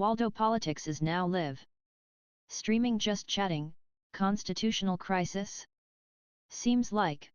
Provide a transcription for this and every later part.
Waldo Politics is now live streaming. Just chatting, constitutional crisis? Seems like.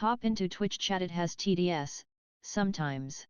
Hop into Twitch chat, it has TDS, sometimes.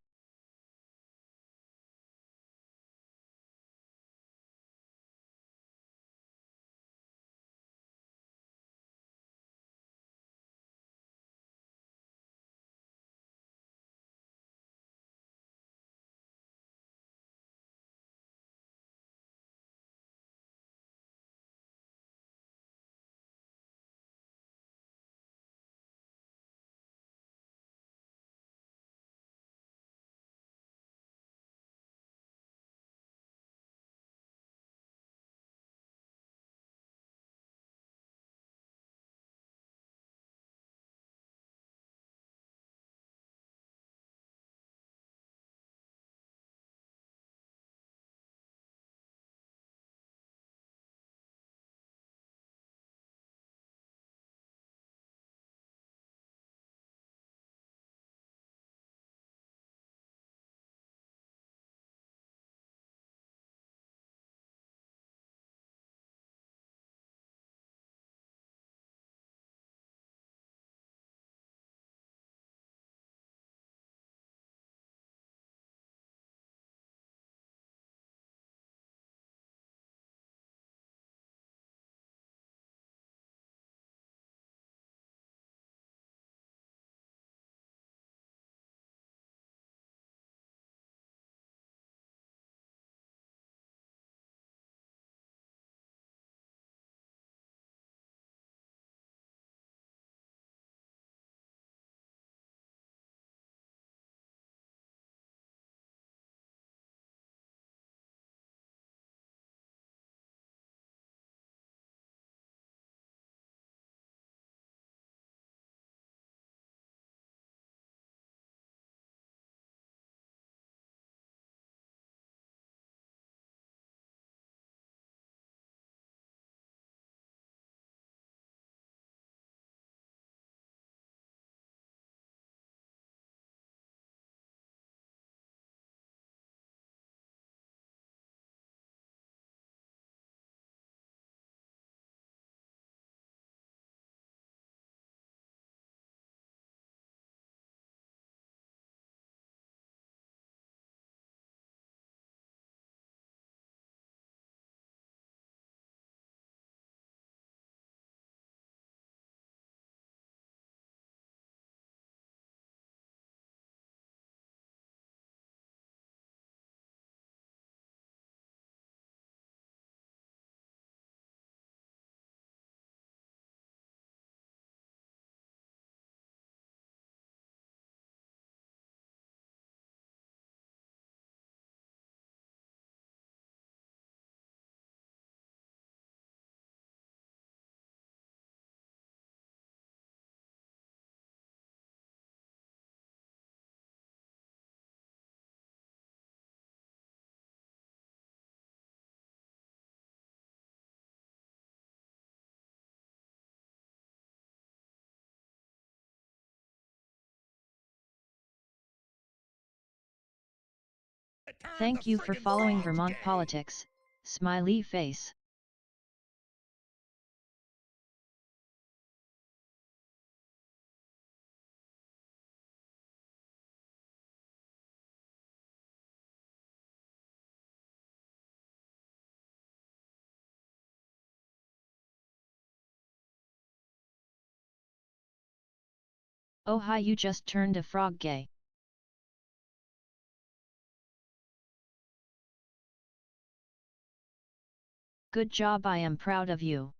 Thank you for following Vermont politics, smiley face. Oh hi, you just turned a frog gay. Good job, I am proud of you.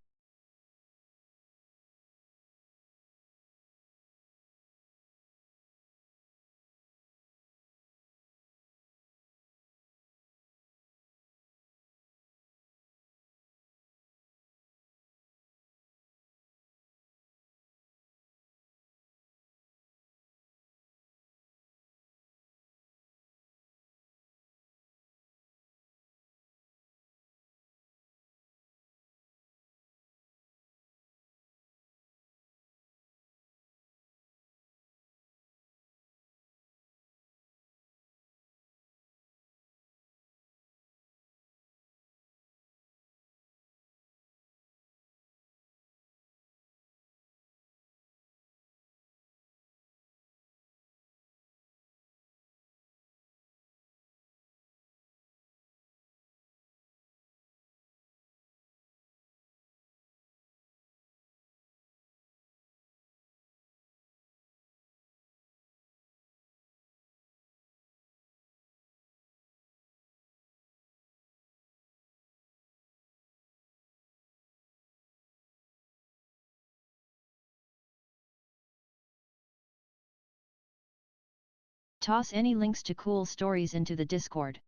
Toss any links to cool stories into the Discord.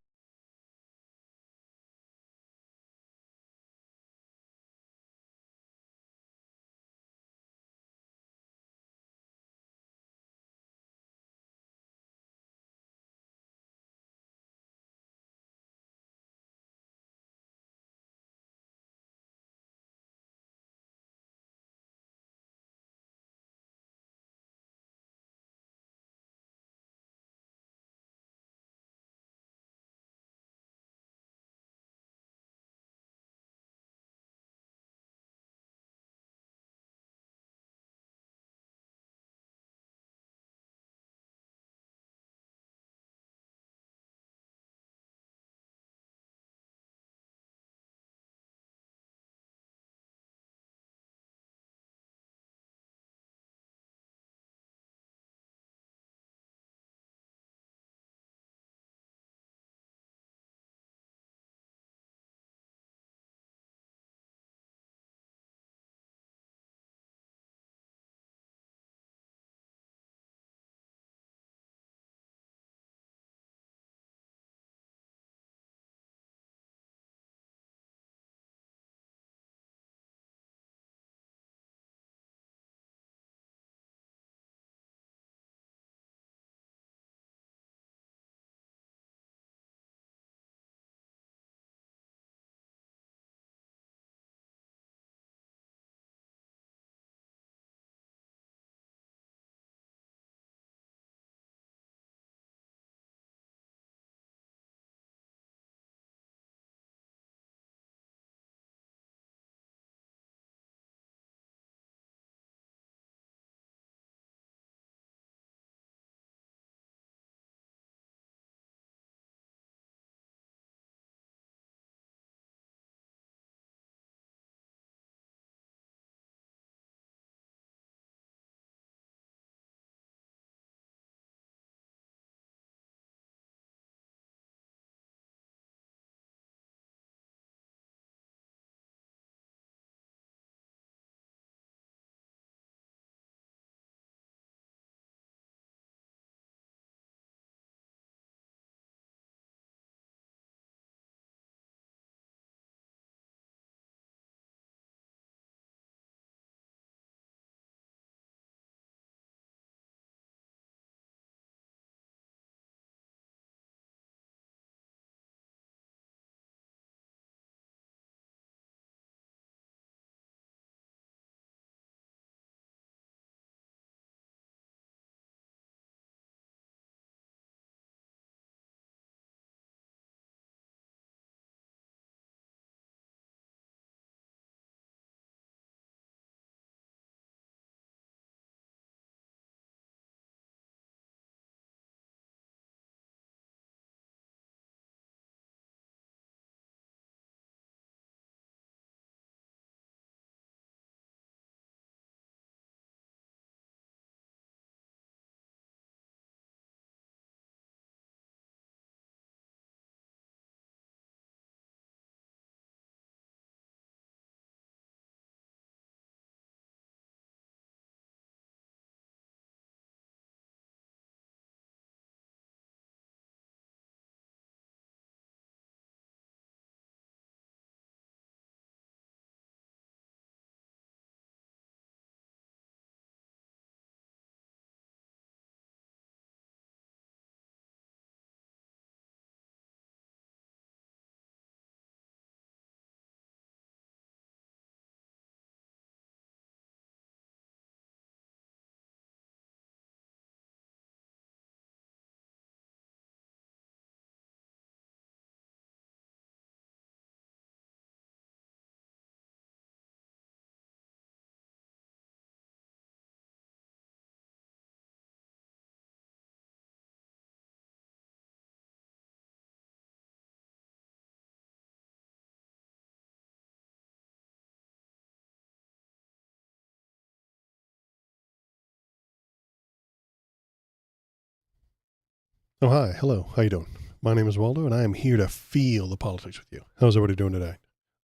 Oh, hi. Hello. How you doing? My name is Waldo, and I am here to feel the politics with you. How's everybody doing today?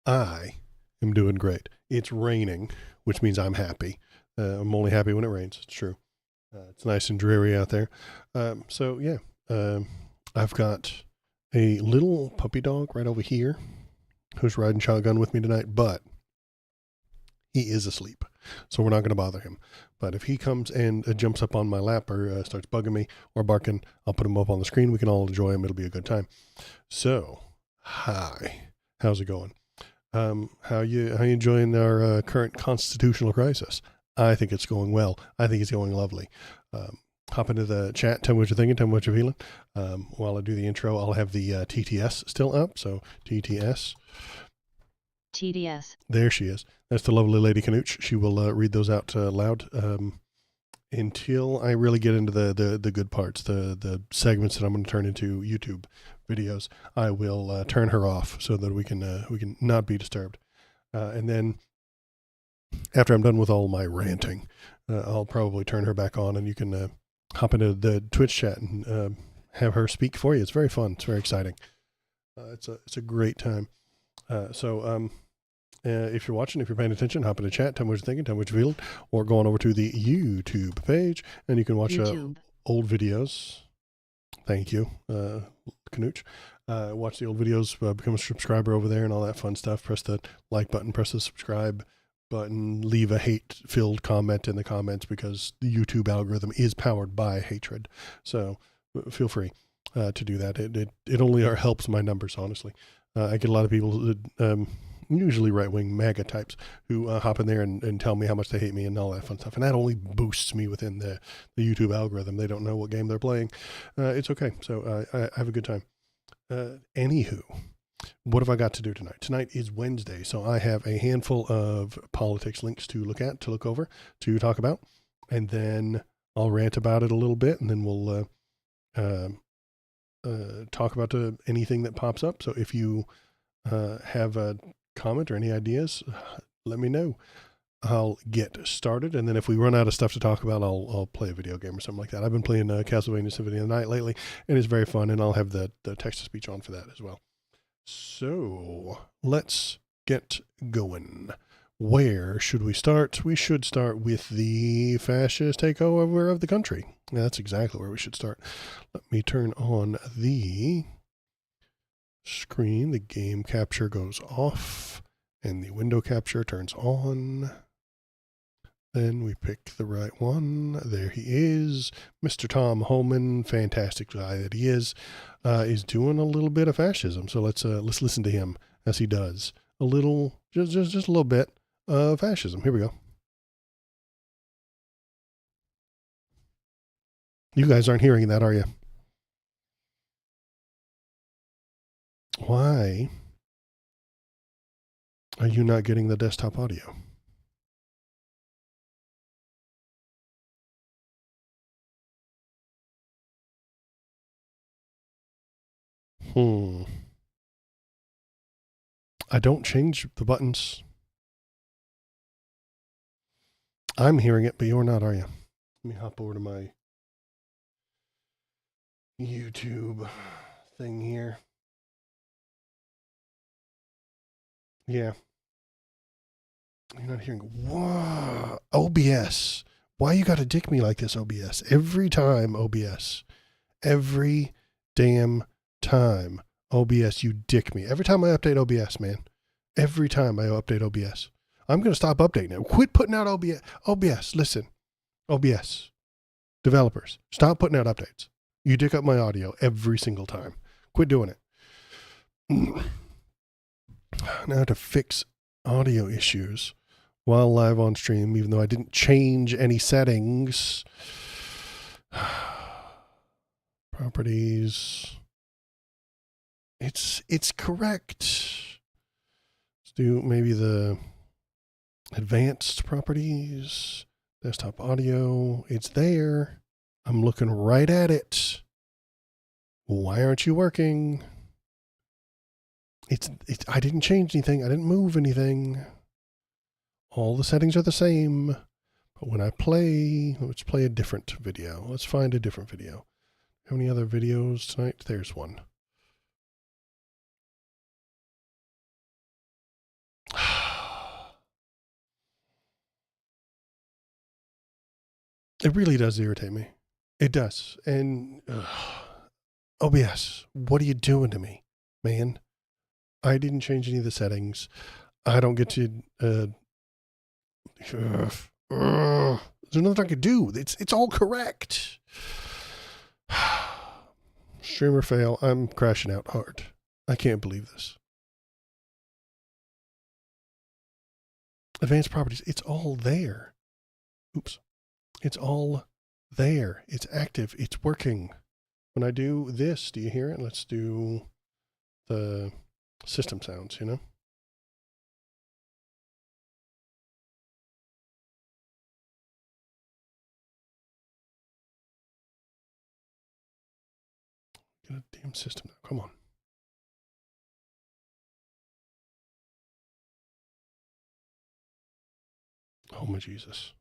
I am doing great. It's raining, which means I'm happy. I'm only happy when it rains. It's true. It's nice and dreary out there. So, I've got a little puppy dog right over here who's riding shotgun with me tonight, but he is asleep, so we're not going to bother him. But if he comes and jumps up on my lap or starts bugging me or barking, I'll put him up on the screen. We can all enjoy him. It'll be a good time. So, hi, how's it going? How you enjoying our current constitutional crisis? I think it's going well. I think it's going lovely. Hop into the chat. Tell me what you're thinking. Tell me what you're feeling. While I do the intro, I'll have the TTS still up. So TTS. TDS. There she is. That's the lovely Lady Canooch. She will read those out loud until I really get into the good parts, the segments that I'm going to turn into YouTube videos. I will turn her off so that we can not be disturbed. And then after I'm done with all my ranting, I'll probably turn her back on, and you can hop into the Twitch chat and have her speak for you. It's very fun. It's very exciting. It's a great time. If you're watching, if you're paying attention, hop in the chat, tell me what you're thinking, tell me what you're feeling, or go on over to the YouTube page, and you can watch old videos. Thank you, Canooch. Watch the old videos, become a subscriber over there and all that fun stuff. Press the like button, press the subscribe button, leave a hate-filled comment in the comments because the YouTube algorithm is powered by hatred. So feel free to do that. It only helps my numbers, honestly. I get a lot of people that, usually right-wing MAGA types who hop in there and tell me how much they hate me and all that fun stuff. And that only boosts me within the YouTube algorithm. They don't know what game they're playing. It's okay. So I have a good time. Anywho, what have I got to do tonight? Tonight is Wednesday, so I have a handful of politics links to look at, to look over, to talk about. And then I'll rant about it a little bit, and then we'll talk about anything that pops up. So if you have a comment or any ideas, let me know. I'll get started, and then if we run out of stuff to talk about, I'll play a video game or something like that. I've been playing Castlevania Symphony of the Night lately, and it's very fun, and I'll have the text-to-speech on for that as well. So let's get going. Where should we start? We should start with the fascist takeover of the country. Yeah, that's exactly where we should start. Let me turn on the screen. The game capture goes off and the window capture turns on. Then we pick the right one. There he is. Mr. Tom Homan, fantastic guy that he is doing a little bit of fascism. So let's listen to him as he does a little, just a little bit of fascism. Here we go. You guys aren't hearing that, are you? Why are you not getting the desktop audio? I don't change the buttons. I'm hearing it, but you're not, are you? Let me hop over to my YouTube thing here. Yeah. You're not hearing. Whoa. OBS. Why you gotta dick me like this, OBS? Every time, OBS. Every damn time, OBS, you dick me. Every time I update OBS, man. Every time I update OBS. I'm going to stop updating it. Quit putting out OBS. OBS, listen. OBS. Developers, stop putting out updates. You dick up my audio every single time. Quit doing it. Now to fix audio issues while live on stream, even though I didn't change any settings. Properties. It's correct. Let's do maybe the advanced properties, desktop audio. It's there. I'm looking right at it. Why aren't you working? I didn't change anything. I didn't move anything. All the settings are the same. But when I play, let's play a different video. Let's find a different video. How many other videos tonight? There's one. It really does irritate me. It does. And OBS, what are you doing to me, man? I didn't change any of the settings. I don't get to. There's nothing I could do. It's all correct. Streamer fail. I'm crashing out hard. I can't believe this. Advanced properties. It's all there. Oops. It's all there. It's active. It's working. When I do this, do you hear it? Let's do the system sounds, you know? Get a damn system now. Come on. Oh my Jesus.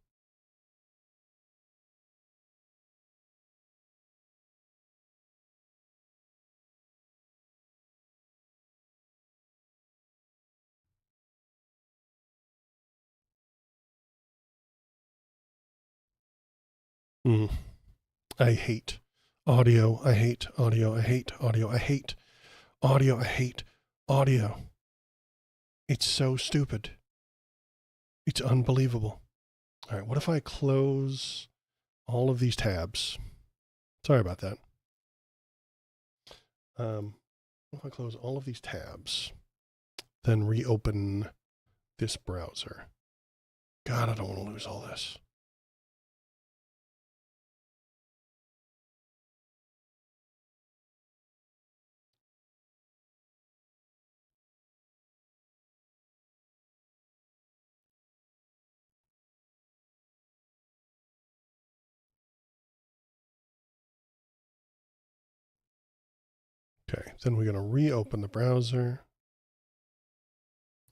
I hate audio. I hate audio. I hate audio. I hate audio. I hate audio. It's so stupid. It's unbelievable. All right, what if I close all of these tabs? Sorry about that. What if I close all of these tabs, then reopen this browser? God, I don't want to lose all this. Okay, then we're going to reopen the browser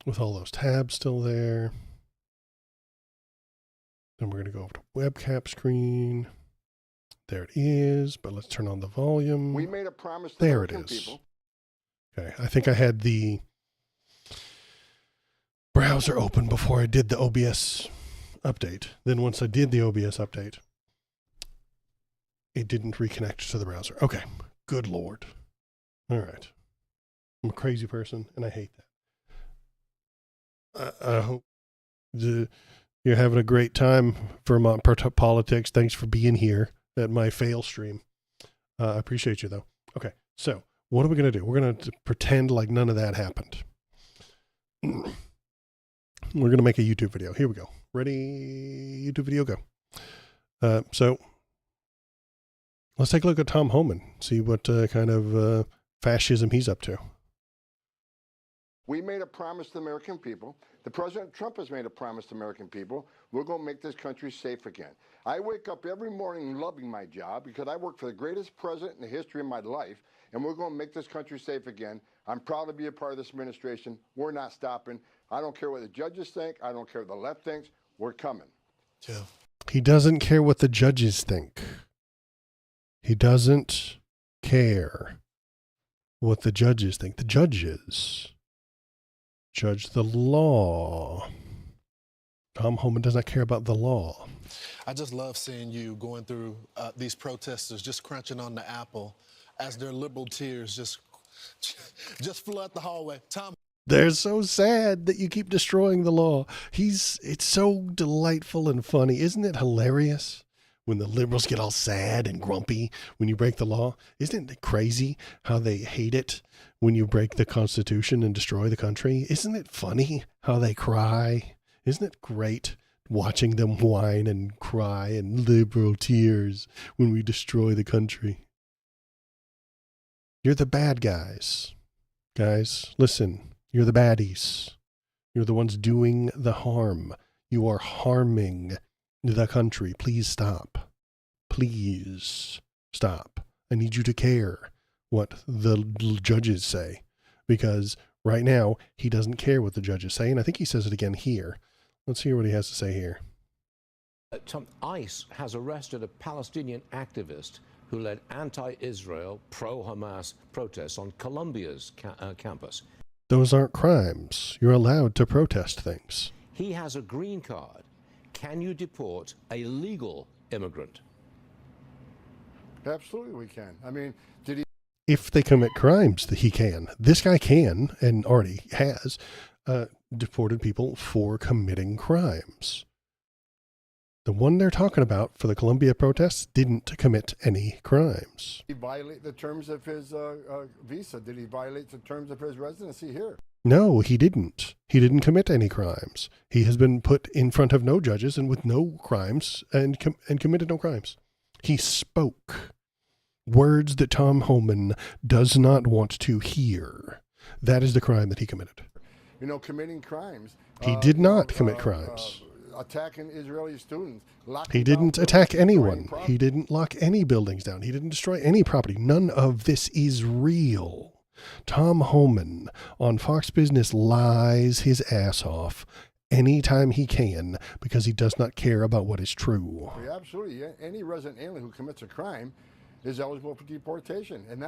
with all those tabs still there. Then we're going to go over to webcap screen. There it is, but let's turn on the volume. We made a promise to there it is. People. Okay, I think I had the browser open before I did the OBS update. Then once I did the OBS update, it didn't reconnect to the browser. Okay, good Lord. All right. I'm a crazy person, and I hate that. I hope you're having a great time, Vermont Politics. Thanks for being here at my fail stream. I appreciate you, though. Okay, so what are we going to do? We're going to pretend like none of that happened. We're going to make a YouTube video. Here we go. Ready? YouTube video, go. So let's take a look at Tom Homan, see what kind of fascism he's up to. We made a promise to the American people. The President Trump has made a promise to American people. We're going to make this country safe again. I wake up every morning loving my job because I work for the greatest president in the history of my life, and we're going to make this country safe again. I'm proud to be a part of this administration. We're not stopping. I don't care what the judges think. I don't care what the left thinks. We're coming. Yeah. He doesn't care what the judges think. He doesn't care what the judges think. The judges judge the law. Tom Homan does not care about the law. I just love seeing you going through these protesters just crunching on the apple as their liberal tears just flood the hallway. Tom. They're so sad that you keep destroying the law. It's so delightful and funny. Isn't it hilarious when the liberals get all sad and grumpy when you break the law? Isn't it crazy how they hate it when you break the Constitution and destroy the country? Isn't it funny how they cry? Isn't it great watching them whine and cry and liberal tears when we destroy the country? You're the bad guys. Guys, listen. You're the baddies. You're the ones doing the harm. You are harming the country. Please stop. Please stop. I need you to care what the judges say, because right now he doesn't care what the judges say, and I think he says it again here. Let's hear what he has to say here. ICE has arrested a Palestinian activist who led anti-Israel, pro-Hamas protests on Columbia's campus. Those aren't crimes. You're allowed to protest things. He has a green card. Can you deport a legal immigrant? Absolutely we can. I mean, did he... If they commit crimes, he can. This guy can, and already has, deported people for committing crimes. The one they're talking about for the Columbia protests didn't commit any crimes. Did he violate the terms of his visa? Did he violate the terms of his residency here? No, he didn't. He didn't commit any crimes. He has been put in front of no judges and with no crimes and committed no crimes. He spoke words that Tom Homan does not want to hear. That is the crime that he committed. You know, committing crimes. He did not commit crimes. Attacking Israeli students. He didn't attack anyone. He didn't lock any buildings down. He didn't destroy any property. None of this is real. Tom Homan on Fox Business lies his ass off anytime he can because he does not care about what is true. Yeah, absolutely. Any resident alien who commits a crime is eligible for deportation, and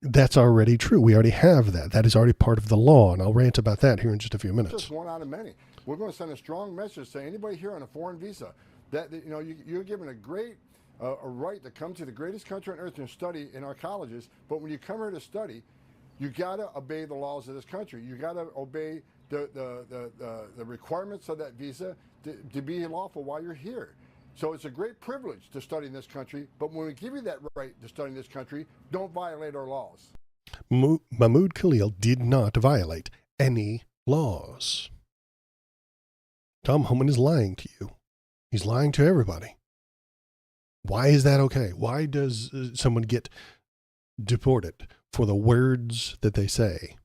that's already true. We already have that. That is already part of the law, and I'll rant about that here in just a few minutes. Just one out of many. We're going to send a strong message to anybody here on a foreign visa that you know you're given a great a right to come to the greatest country on earth and study in our colleges. But when you come here to study, you got to obey the laws of this country. You got to obey the requirements of that visa to be lawful while you're here. So it's a great privilege to study in this country, but when we give you that right to study in this country, don't violate our laws. Mahmoud Khalil did not violate any laws. Tom Homan is lying to you. He's lying to everybody. Why is that okay? Why does someone get deported for the words that they say?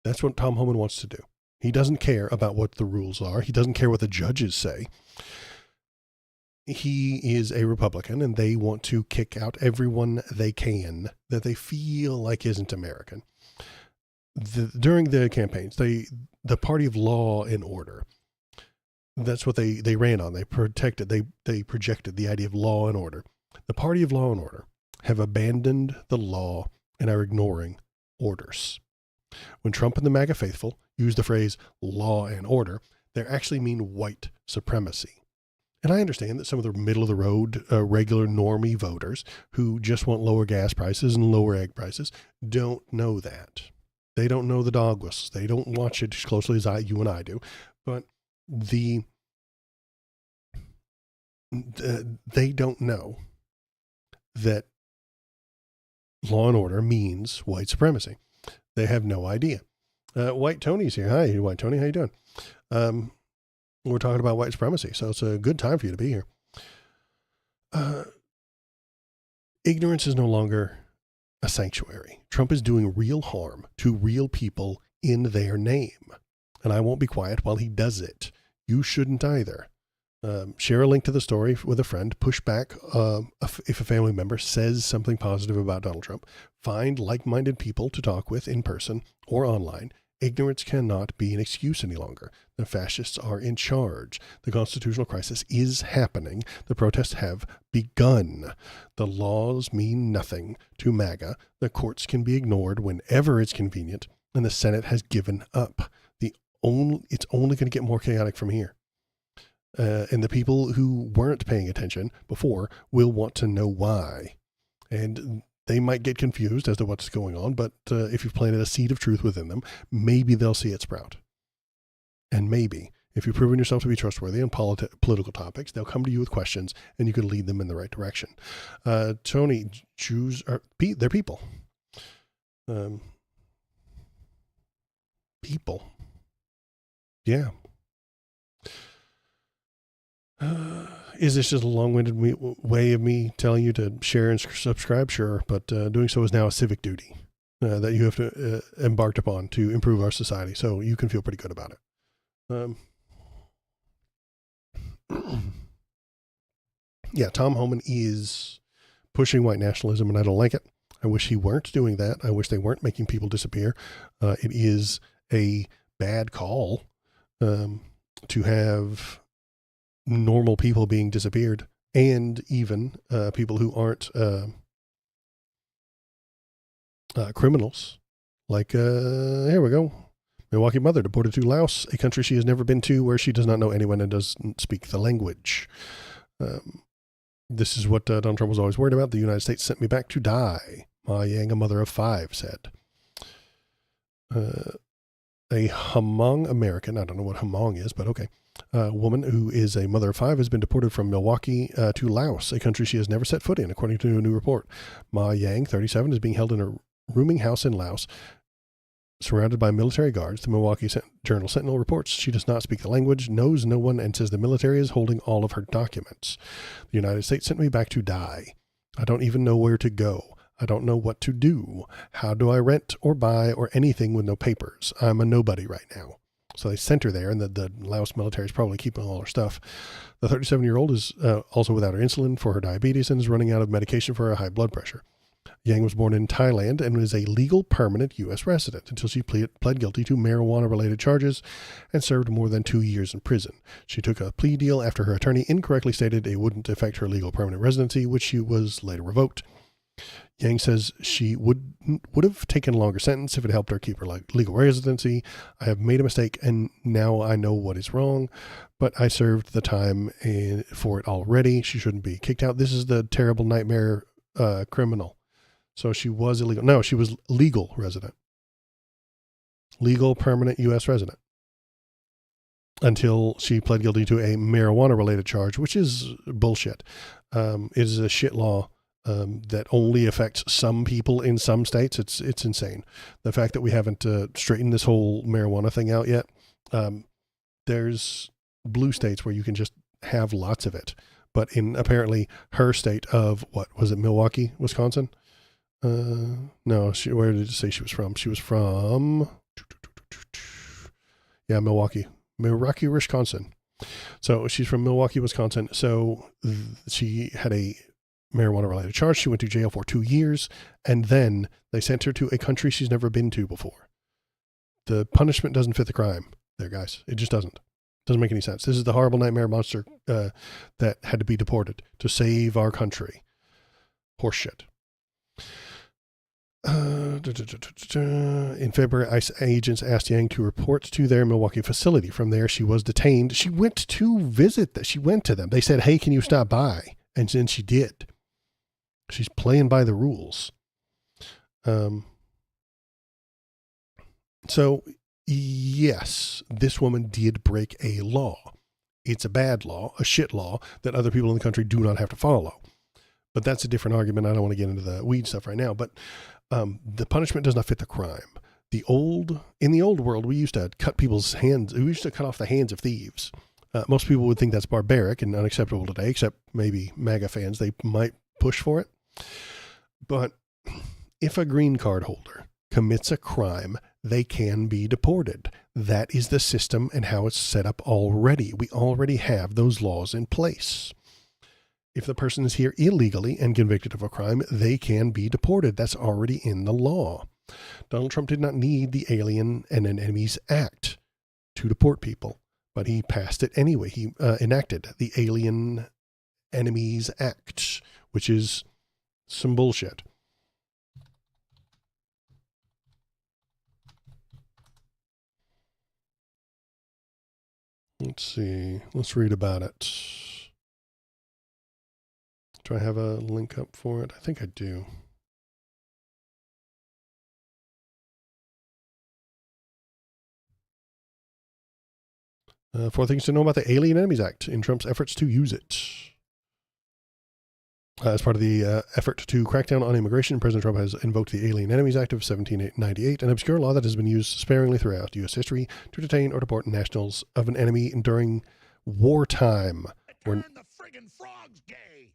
That's what Tom Homan wants to do. He doesn't care about what the rules are. He doesn't care what the judges say. He is a Republican, and they want to kick out everyone they can that they feel like isn't American. During the campaigns, the party of law and order, that's what they ran on. They projected the idea of law and order. The party of law and order have abandoned the law and are ignoring orders. When Trump and the MAGA faithful use the phrase law and order, they actually mean white supremacy. And I understand that some of the middle-of-the-road, regular normie voters who just want lower gas prices and lower egg prices don't know that. They don't know the dog whistles. They don't watch it as closely as you and I do. But they don't know that law and order means white supremacy. They have no idea. White Tony's here. Hi, White Tony. How you doing? We're talking about white supremacy, so it's a good time for you to be here. Ignorance is no longer a sanctuary. Trump is doing real harm to real people in their name, and I won't be quiet while he does it. You shouldn't either. Share a link to the story with a friend. Push back if a family member says something positive about Donald Trump. Find like-minded people to talk with in person or online. Ignorance cannot be an excuse any longer. The fascists are in charge. The constitutional crisis is happening. The protests have begun. The laws mean nothing to MAGA. The courts can be ignored whenever it's convenient, and the Senate has given up. It's only going to get more chaotic from here. And the people who weren't paying attention before will want to know why. And they might get confused as to what's going on, but if you've planted a seed of truth within them, maybe they'll see it sprout. And maybe, if you've proven yourself to be trustworthy on political topics, they'll come to you with questions, and you can lead them in the right direction. Tony, Jews they're people. People. Yeah. Is this just a long-winded way of me telling you to share and subscribe? Sure, but doing so is now a civic duty that you have to embarked upon to improve our society, so you can feel pretty good about it. Yeah, Tom Homan is pushing white nationalism, and I don't like it. I wish he weren't doing that. I wish they weren't making people disappear. It is a bad call to have normal people being disappeared and even people who aren't criminals. Like, here we go. Milwaukee mother deported to Laos, a country she has never been to, where she does not know anyone and doesn't speak the language. This is what Donald Trump was always worried about. The United States sent me back to die, Ma Yang, a mother of 5, said. A Hmong American, I don't know what Hmong is, but okay, woman who is a mother of 5 has been deported from Milwaukee to Laos, a country she has never set foot in, according to a new report. Ma Yang, 37, is being held in a rooming house in Laos, surrounded by military guards. The Milwaukee Journal Sentinel reports she does not speak the language, knows no one, and says the military is holding all of her documents. The United States sent me back to die. I don't even know where to go. I don't know what to do. How do I rent or buy or anything with no papers? I'm a nobody right now. So they sent her there, and the Laos military is probably keeping all her stuff. The 37-year-old is also without her insulin for her diabetes and is running out of medication for her high blood pressure. Yang was born in Thailand and was a legal permanent U.S. resident until she pled guilty to marijuana-related charges and served more than 2 years in prison. She took a plea deal after her attorney incorrectly stated it wouldn't affect her legal permanent residency, which she was later revoked. Yang says she would have taken a longer sentence if it helped her keep her legal residency. I have made a mistake and now I know what is wrong, but I served the time for it already. She shouldn't be kicked out. This is the terrible nightmare criminal. So she was illegal. No, she was legal resident. Legal permanent U.S. resident. Until she pled guilty to a marijuana-related charge, which is bullshit. It is a shit law that only affects some people in some states. It's insane. The fact that we haven't straightened this whole marijuana thing out yet. There's blue states where you can just have lots of it. But in apparently her state of, what was it, Milwaukee, Wisconsin? No, where did it say she was from? She was from, Milwaukee, Wisconsin. So she's from Milwaukee, Wisconsin. So she had a marijuana-related charge. She went to jail for 2 years, and then they sent her to a country she's never been to before. The punishment doesn't fit the crime there, guys. It just doesn't. Doesn't make any sense. This is the horrible nightmare monster that had to be deported to save our country. Horseshit. In February, ICE agents asked Yang to report to their Milwaukee facility. From there, she was detained. She went to visit them. She went to them. They said, hey, can you stop by? And then she did. She's playing by the rules. So, yes, this woman did break a law. It's a bad law, a shit law that other people in the country do not have to follow. But that's a different argument. I don't want to get into the weed stuff right now. But the punishment does not fit the crime. In the old world, we used to cut people's hands. We used to cut off the hands of thieves. Most people would think that's barbaric and unacceptable today, except maybe MAGA fans. They might push for it. But if a green card holder commits a crime, they can be deported. That is the system and how it's set up already. We already have those laws in place. If the person is here illegally and convicted of a crime, they can be deported. That's already in the law. Donald Trump did not need the Alien and Enemies Act to deport people, but he passed it anyway. He enacted the Alien Enemies Act, which is some bullshit. Let's see. Let's read about it. Do I have a link up for it? I think I do. Four things to know about the Alien Enemies Act in Trump's efforts to use it. As part of the effort to crack down on immigration, President Trump has invoked the Alien Enemies Act of 1798, an obscure law that has been used sparingly throughout U.S. history to detain or deport nationals of an enemy during wartime. Turn the friggin' frogs gay.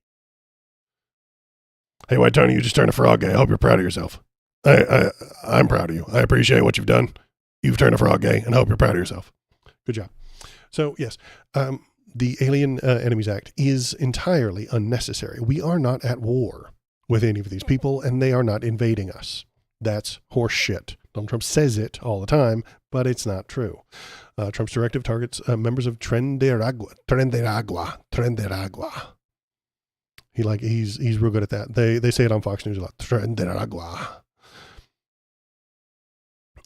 Hey, White Tony, you just turned a frog gay. I hope you're proud of yourself. I'm proud of you. I appreciate what you've done. You've turned a frog gay, and I hope you're proud of yourself. Good job. So, yes, the Alien Enemies Act is entirely unnecessary. We are not at war with any of these people, and they are not invading us. That's horse shit. Donald Trump says it all the time, but it's not true. Trump's directive targets members of Trinidad. He's real good at that. They say it on Fox News a lot. Tren de Aragua.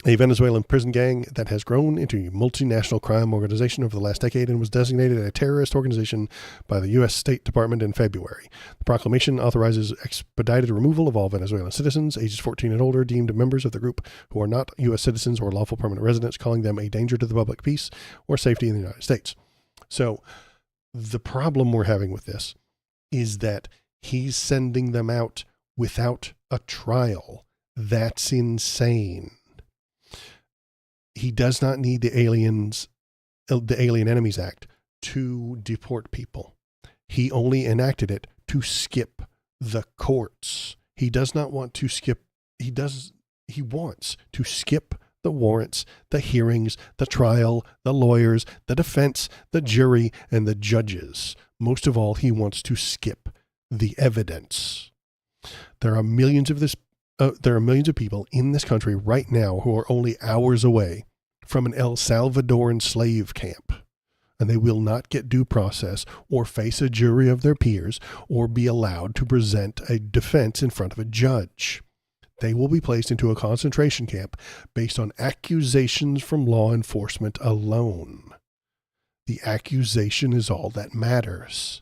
A Venezuelan prison gang that has grown into a multinational crime organization over the last decade and was designated a terrorist organization by the U.S. State Department in February. The proclamation authorizes expedited removal of all Venezuelan citizens ages 14 and older deemed members of the group who are not U.S. citizens or lawful permanent residents, calling them a danger to the public peace or safety in the United States. So the problem we're having with this is that he's sending them out without a trial. That's insane. He does not need the Alien Enemies Act to deport people. He only enacted it to skip the courts. He does not want to skip. He wants to skip the warrants, the hearings, the trial, the lawyers, the defense, the jury, and the judges. Most of all, he wants to skip the evidence. There are millions of people in this country right now who are only hours away from an El Salvadoran slave camp, and they will not get due process or face a jury of their peers or be allowed to present a defense in front of a judge. They will be placed into a concentration camp based on accusations from law enforcement alone. The accusation is all that matters.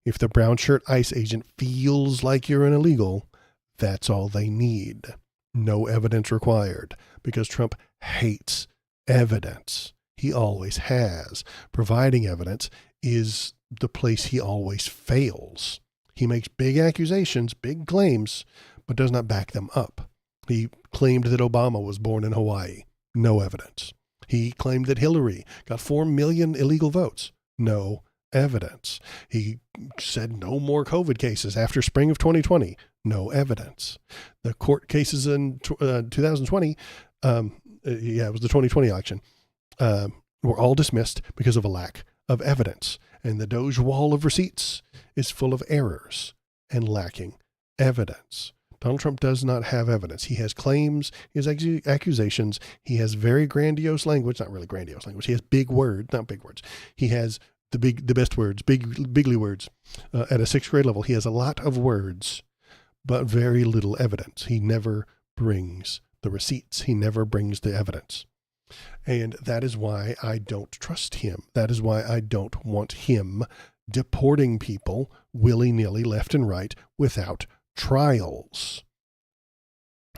If the brown shirt ICE agent feels like you're an illegal, that's all they need. No evidence required, because Trump hates evidence. He always has. Providing evidence is the place he always fails. He makes big accusations, big claims, but does not back them up. He claimed that Obama was born in Hawaii. No evidence. He claimed that Hillary got 4 million illegal votes. No evidence. He said no more COVID cases after spring of 2020. No evidence. The court cases in 2020, it was the 2020 election, were all dismissed because of a lack of evidence. And the Doge wall of receipts is full of errors and lacking evidence. Donald Trump does not have evidence. He has claims, he has accusations, he has very grandiose language, not really grandiose language. He has big words, not big words. He has the best words, bigly words. At a 6th grade level, he has a lot of words, but very little evidence. He never brings the receipts. He never brings the evidence. And that is why I don't trust him. That is why I don't want him deporting people willy-nilly left and right without trials.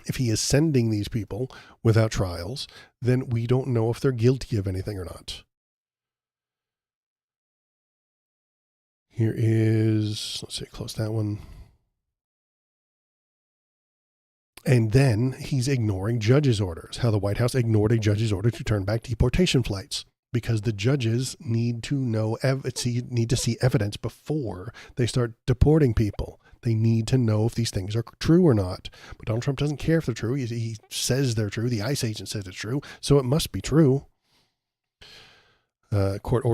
If he is sending these people without trials, then we don't know if they're guilty of anything or not. Here is, let's see, close that one. And then he's ignoring judges' orders, how the White House ignored a judge's order to turn back deportation flights because the judges need to need to see evidence before they start deporting people. They need to know if these things are true or not. But Donald Trump doesn't care if they're true. He says they're true. The ICE agent says it's true, so it must be true. Court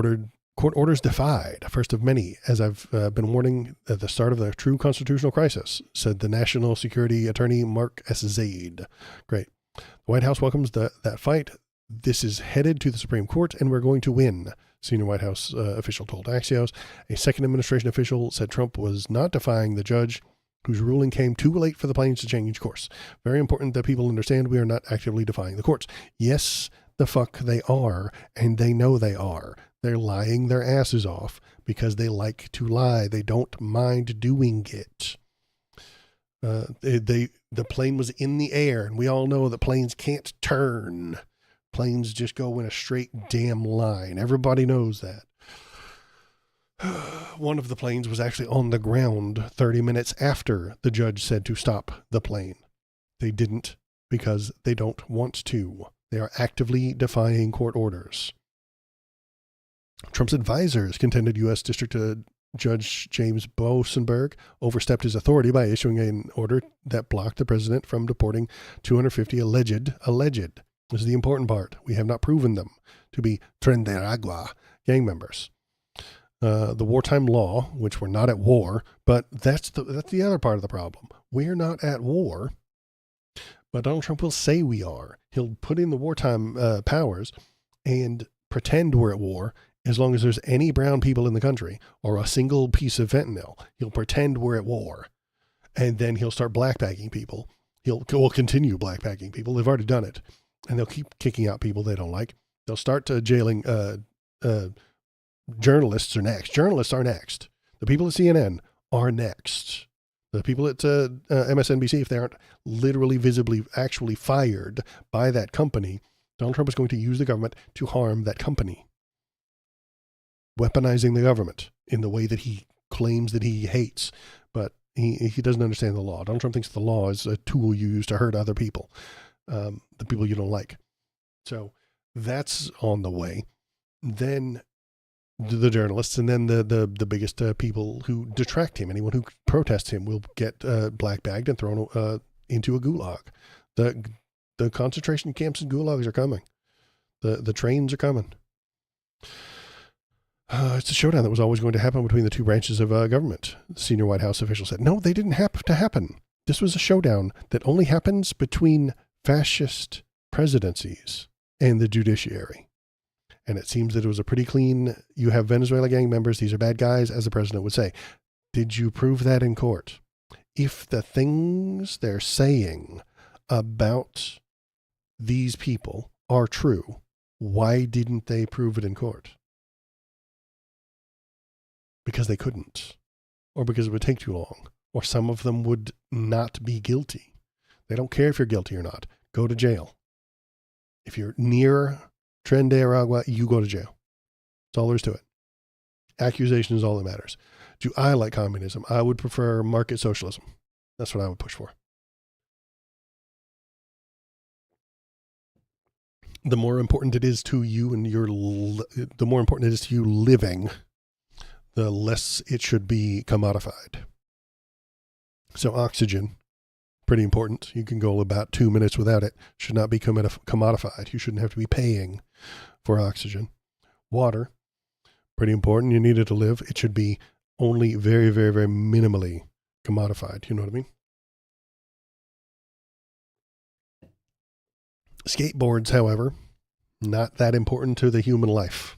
orders defied, first of many, as I've been warning at the start of the true constitutional crisis, said the National Security Attorney Mark S. Zaid. Great. The White House welcomes that fight. This is headed to the Supreme Court, and we're going to win, senior White House official told Axios. A second administration official said Trump was not defying the judge, whose ruling came too late for the planes to change course. Very important that people understand we are not actively defying the courts. Yes, the fuck they are, and they know they are. They're lying their asses off because they like to lie. They don't mind doing it. The plane was in the air, and we all know that planes can't turn. Planes just go in a straight damn line. Everybody knows that. One of the planes was actually on the ground 30 minutes after the judge said to stop the plane. They didn't because they don't want to. They are actively defying court orders. Trump's advisors contended U.S. District Judge James Bosenberg overstepped his authority by issuing an order that blocked the president from deporting 250 alleged, this is the important part, we have not proven them to be Tren de Aragua gang members. The wartime law, which we're not at war, but that's the other part of the problem. We're not at war, but Donald Trump will say we are. He'll put in the wartime powers and pretend we're at war As long as there's any brown people in the country or a single piece of fentanyl, he'll pretend we're at war. And then he'll start blackbagging people. He'll continue blackbagging people. They've already done it. And they'll keep kicking out people they don't like. They'll start jailing journalists are next. Journalists are next. The people at CNN are next. The people at MSNBC, if they aren't literally, visibly, actually fired by that company, Donald Trump is going to use the government to harm that company. Weaponizing the government in the way that he claims that he hates. But he doesn't understand the law. Donald Trump thinks the law is a tool you use to hurt other people, the people you don't like. So that's on the way. Then the journalists, and then the biggest people who detract him, anyone who protests him, will get blackbagged and thrown into a gulag. The concentration camps and gulags are coming. The trains are coming. It's a showdown that was always going to happen between the two branches of government. The senior White House official said, no, they didn't have to happen. This was a showdown that only happens between fascist presidencies and the judiciary. And it seems that it was a pretty clean, you have Venezuela gang members, these are bad guys, as the president would say. Did you prove that in court? If the things they're saying about these people are true, why didn't they prove it in court? Because they couldn't, or because it would take too long, or some of them would not be guilty. They don't care if you're guilty or not. Go to jail. If you're near Tren de Aragua, you go to jail. That's all there is to it. Accusation is all that matters. Do I like communism? I would prefer market socialism. That's what I would push for. The more important it is to you and the more important it is to you living, the less it should be commodified. So oxygen, pretty important. You can go about 2 minutes without it. Should not be commodified. You shouldn't have to be paying for oxygen. Water, pretty important. You need it to live. It should be only very, very, very minimally commodified. You know what I mean? Skateboards, however, not that important to the human life.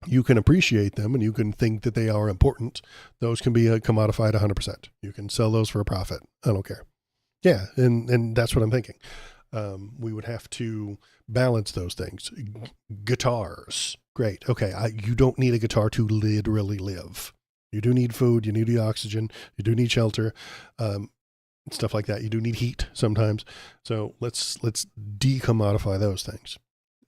You can appreciate them and you can think that they are important. Those can be commodified 100%. You can sell those for a profit. I don't care. Yeah, and that's what I'm thinking. We would have to balance those things. Guitars, great. Okay, you don't need a guitar to literally live. You do need food. You need the oxygen. You do need shelter, stuff like that. You do need heat sometimes. So let's decommodify those things.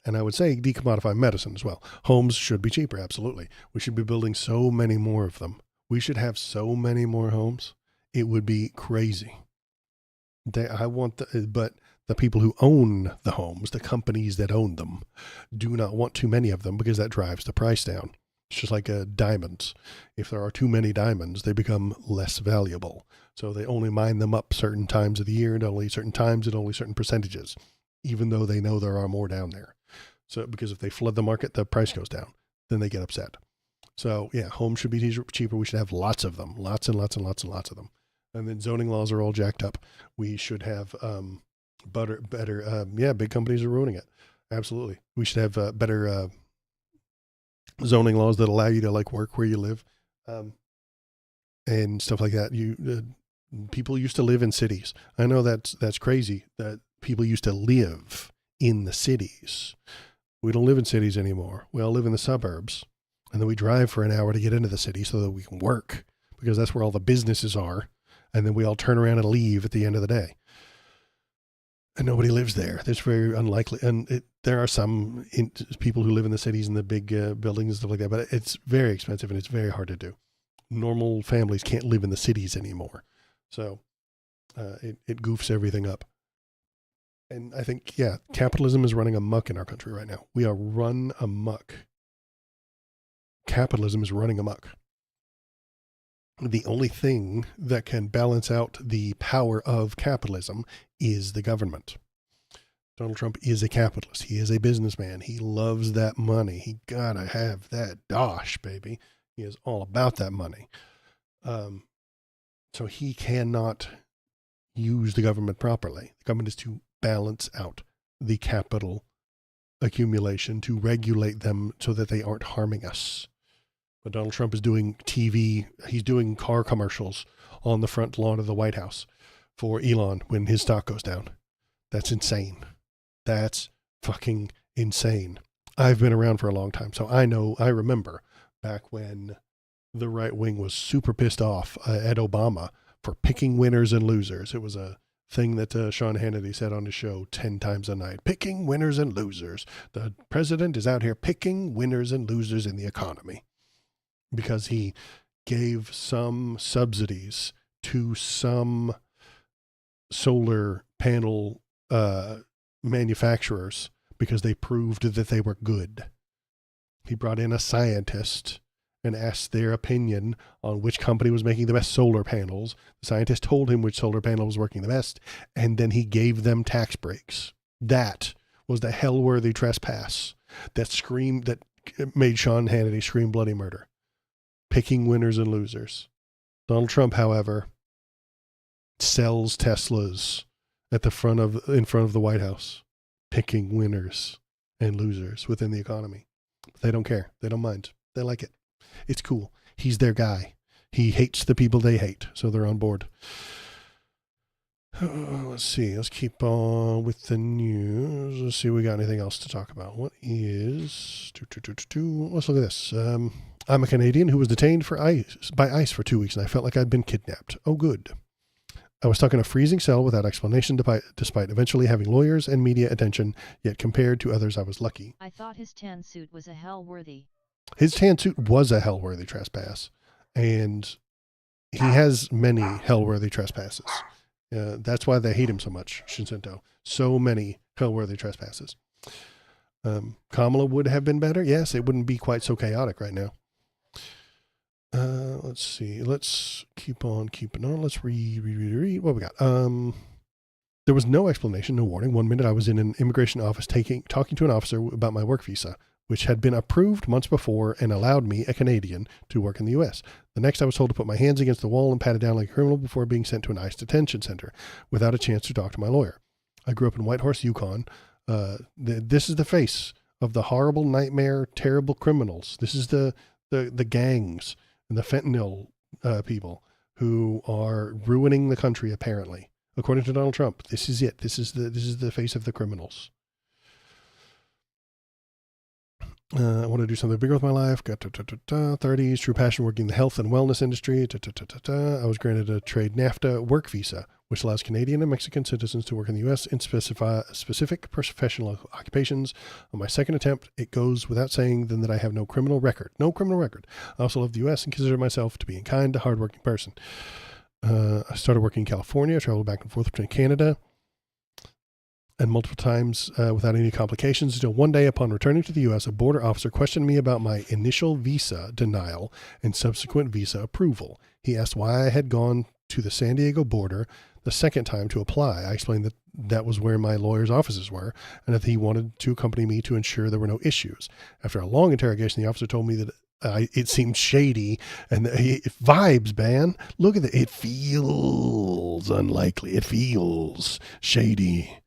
And I would say decommodify medicine as well. Homes should be cheaper, absolutely. We should be building so many more of them. We should have so many more homes. It would be crazy. But the people who own the homes, the companies that own them, do not want too many of them because that drives the price down. It's just like diamonds. If there are too many diamonds, they become less valuable. So they only mine them up certain times of the year and only certain times and only certain percentages, even though they know there are more down there. So because if they flood the market, the price goes down. Then they get upset. So yeah, homes should be cheaper. We should have lots of them, lots and lots and lots and lots of them. And then zoning laws are all jacked up. We should have better. Big companies are ruining it. Absolutely. We should have better zoning laws that allow you to like work where you live, and stuff like that. People used to live in cities. I know that's crazy that people used to live in the cities. We don't live in cities anymore. We all live in the suburbs, and then we drive for an hour to get into the city so that we can work because that's where all the businesses are. And then we all turn around and leave at the end of the day. And nobody lives there. That's very unlikely. And there are some people who live in the cities and the big buildings and stuff like that, but it's very expensive and it's very hard to do. Normal families can't live in the cities anymore. So it goofs everything up. And I think, capitalism is running amok in our country right now. We are run amok. Capitalism is running amok. The only thing that can balance out the power of capitalism is the government. Donald Trump is a capitalist. He is a businessman. He loves that money. He gotta have that dosh, baby. He is all about that money. So he cannot use the government properly. The government is to balance out the capital accumulation to regulate them so that they aren't harming us. But Donald Trump is doing TV, he's doing car commercials on the front lawn of the White House for Elon when his stock goes down. That's insane. That's fucking insane. I've been around for a long time, so I remember back when the right wing was super pissed off at Obama for picking winners and losers. It was a thing that Sean Hannity said on his show 10 times a night. Picking winners and losers. The president is out here picking winners and losers in the economy because he gave some subsidies to some solar panel manufacturers because they proved that they were good. He brought in a scientist and asked their opinion on which company was making the best solar panels. The scientist told him which solar panel was working the best, and then he gave them tax breaks. That was the hell-worthy trespass that made Sean Hannity scream bloody murder. Picking winners and losers. Donald Trump, however, sells Teslas in front of the White House, picking winners and losers within the economy. But they don't care. They don't mind. They like it. It's cool. He's their guy. He hates the people they hate, so they're on board. Let's see. Let's keep on with the news. Let's see if we got anything else to talk about. What is... Let's look at this. I'm a Canadian who was detained by ICE for 2 weeks, and I felt like I'd been kidnapped. Oh, good. I was stuck in a freezing cell without explanation despite eventually having lawyers and media attention, yet compared to others I was lucky. I thought his tan suit was a hell-worthy. His tan suit was a hell-worthy trespass, and he has many hell-worthy trespasses. That's why they hate him so much, Shinzento. So many hell-worthy trespasses. Kamala would have been better. Yes, it wouldn't be quite so chaotic right now. Let's see. Let's keep on keeping on. Let's read. What we got? There was no explanation, no warning. 1 minute I was in an immigration office talking to an officer about my work visa, which had been approved months before and allowed me, a Canadian, to work in the U.S. The next I was told to put my hands against the wall and pat it down like a criminal before being sent to an ICE detention center without a chance to talk to my lawyer. I grew up in Whitehorse, Yukon. This is the face of the horrible nightmare, terrible criminals. This is the gangs and the fentanyl people who are ruining the country, apparently. According to Donald Trump, this is it. This is the face of the criminals. I want to do something bigger with my life. Got 30s, true passion working in the health and wellness industry. I was granted a trade NAFTA work visa, which allows Canadian and Mexican citizens to work in the U.S. in specific professional occupations. On my second attempt, it goes without saying then that I have no criminal record. No criminal record. I also love the U.S. and consider myself to be a kind, hardworking person. I started working in California, traveled back and forth between Canada, and multiple times without any complications until one day upon returning to the U.S., a border officer questioned me about my initial visa denial and subsequent visa approval. He asked why I had gone to the San Diego border the second time to apply. I explained that that was where my lawyer's offices were and that he wanted to accompany me to ensure there were no issues. After a long interrogation, the officer told me that it seemed shady and vibes, man. Look at it. It feels unlikely. It feels shady.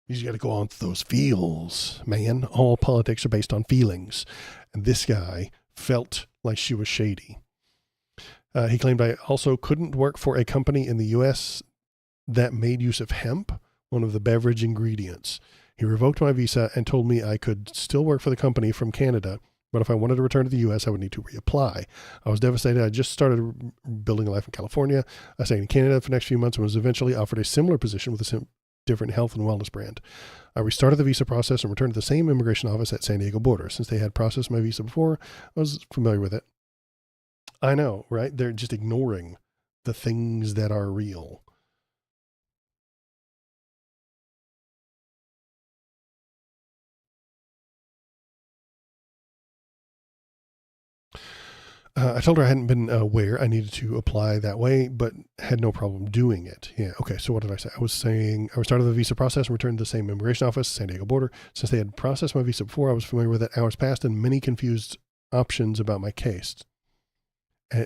You just got to go on through those feels, man. All politics are based on feelings. And this guy felt like she was shady. He claimed I also couldn't work for a company in the U.S. that made use of hemp, one of the beverage ingredients. He revoked my visa and told me I could still work for the company from Canada, but if I wanted to return to the U.S., I would need to reapply. I was devastated. I just started building a life in California. I stayed in Canada for the next few months and was eventually offered a similar position with a different health and wellness brand. I restarted the visa process and returned to the same immigration office at San Diego border. Since they had processed my visa before, I was familiar with it. I know, right? They're just ignoring the things that are real. I told her I hadn't been aware I needed to apply that way, but had no problem doing it. Yeah. Okay. So what did I say? I was saying I restarted the visa process and returned to the same immigration office, San Diego border. Since they had processed my visa before, I was familiar with it. Hours passed and many confused options about my case.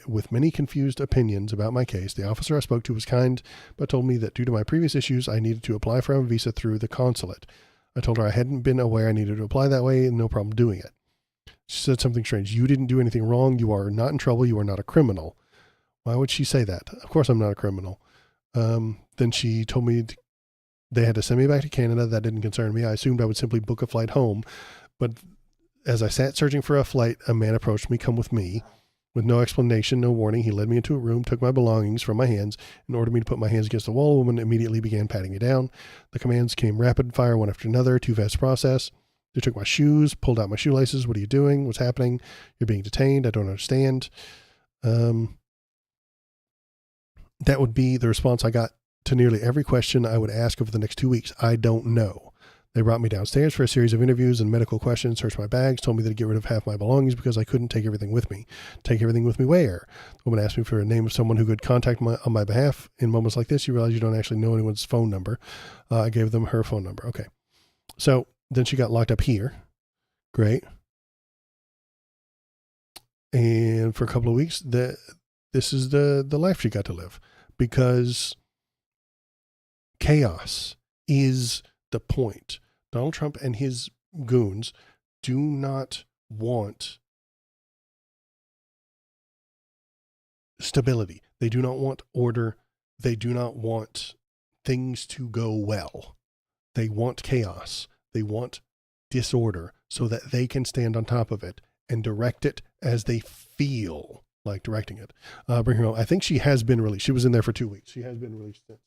With many confused opinions about my case, the officer I spoke to was kind, but told me that due to my previous issues, I needed to apply for a visa through the consulate. I told her I hadn't been aware I needed to apply that way and no problem doing it. She said something strange. You didn't do anything wrong. You are not in trouble. You are not a criminal. Why would she say that? Of course I'm not a criminal. Then she told me they had to send me back to Canada. That didn't concern me. I assumed I would simply book a flight home. But as I sat searching for a flight, a man approached me, come with me. With no explanation, no warning, he led me into a room, took my belongings from my hands, and ordered me to put my hands against the wall. The woman immediately began patting me down. The commands came rapid fire, one after another, too fast process. They took my shoes, pulled out my shoelaces. What are you doing? What's happening? You're being detained. I don't understand. That would be the response I got to nearly every question I would ask over the next 2 weeks. I don't know. They brought me downstairs for a series of interviews and medical questions, searched my bags, told me that to get rid of half my belongings because I couldn't take everything with me. Take everything with me where? The woman asked me for a name of someone who could contact on my behalf. In moments like this, you realize you don't actually know anyone's phone number. I gave them her phone number. Okay. So then she got locked up here. Great. And for a couple of weeks, this is the life she got to live, because chaos is the point. Donald Trump and his goons do not want stability. They do not want order. They do not want things to go well. They want chaos. They want disorder so that they can stand on top of it and direct it as they feel like directing it. Bring her home. I think she has been released. She was in there for 2 weeks. She has been released since.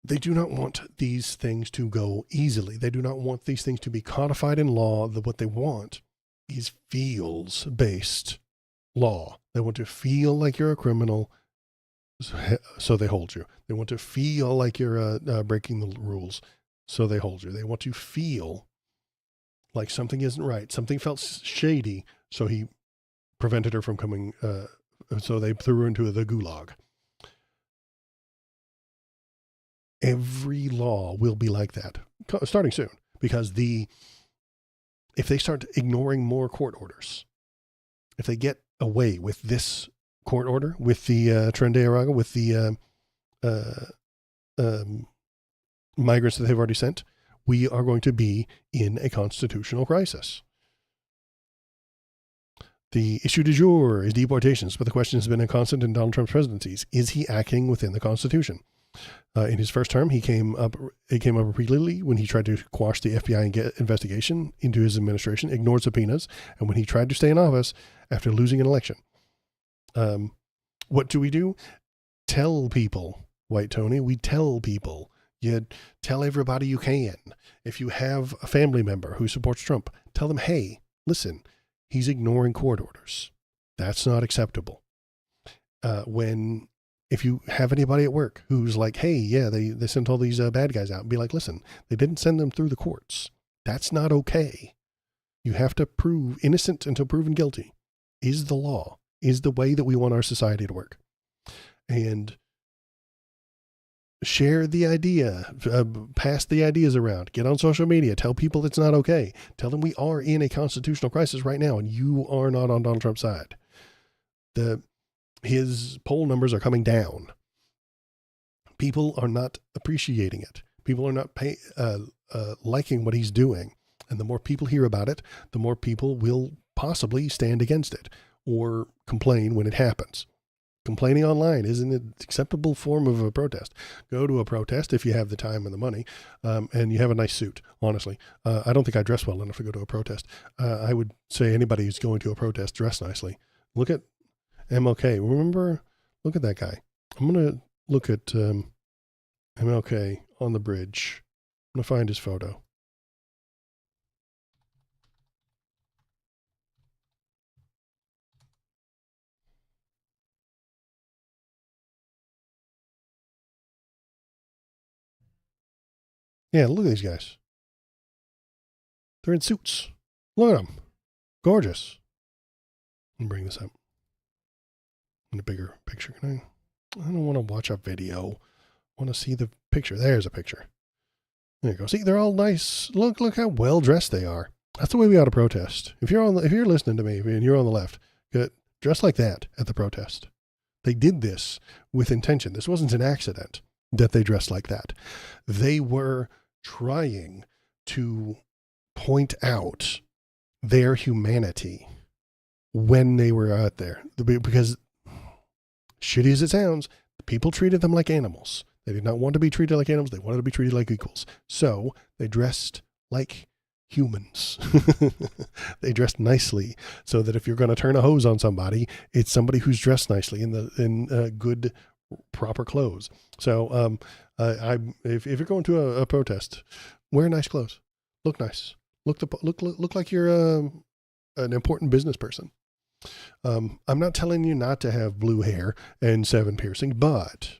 They do not want these things to go easily. They do not want these things to be codified in law. What they want is feels-based law. They want to feel like you're a criminal, so they hold you. They want to feel like you're breaking the rules, so they hold you. They want to feel like something isn't right. Something felt shady, so he prevented her from coming, so they threw her into the gulag. Every law will be like that, starting soon, because if they start ignoring more court orders, if they get away with this court order, with the Tren de Aragua, with the migrants that they've already sent, we are going to be in a constitutional crisis. The issue du jour is deportations, but the question has been a constant in Donald Trump's presidencies. Is he acting within the Constitution? In his first term, it came up repeatedly when he tried to quash the FBI investigation into his administration, ignored subpoenas, and when he tried to stay in office after losing an election. What do? Tell people, White Tony. We tell people. You tell everybody you can. If you have a family member who supports Trump, tell them, hey, listen, he's ignoring court orders. That's not acceptable. If you have anybody at work who's like, hey, yeah, they sent all these bad guys out, be like, listen, they didn't send them through the courts. That's not okay. You have to prove innocent until proven guilty is the law, is the way that we want our society to work. And share the idea, pass the ideas around, get on social media, tell people it's not okay. Tell them we are in a constitutional crisis right now and you are not on Donald Trump's side. His poll numbers are coming down. People are not appreciating it. People are not liking what he's doing. And the more people hear about it, the more people will possibly stand against it or complain when it happens. Complaining online isn't an acceptable form of a protest. Go to a protest if you have the time and the money, and you have a nice suit, honestly. I don't think I dress well enough to go to a protest. I would say anybody who's going to a protest, dress nicely. Look at MLK. Look at that guy. I'm going to look at MLK on the bridge. I'm going to find his photo. Yeah, look at these guys. They're in suits. Look at them. Gorgeous. Let me bring this up in a bigger picture. I don't want to watch a video. I want to see the picture. There's a picture. There you go. See, they're all nice. Look how well dressed they are. That's the way we ought to protest. If you're listening to me and you're on the left, dress like that at the protest. They did this with intention. This wasn't an accident. that they dressed like that. They were trying to point out their humanity when they were out there. Because, shitty as it sounds, people treated them like animals. They did not want to be treated like animals. They wanted to be treated like equals. So they dressed like humans. They dressed nicely so that if you're going to turn a hose on somebody, it's somebody who's dressed nicely in good, proper clothes. So if you're going to a protest, wear nice clothes. Look nice. Look like you're an important business person. I'm not telling you not to have blue hair and 7 piercings, but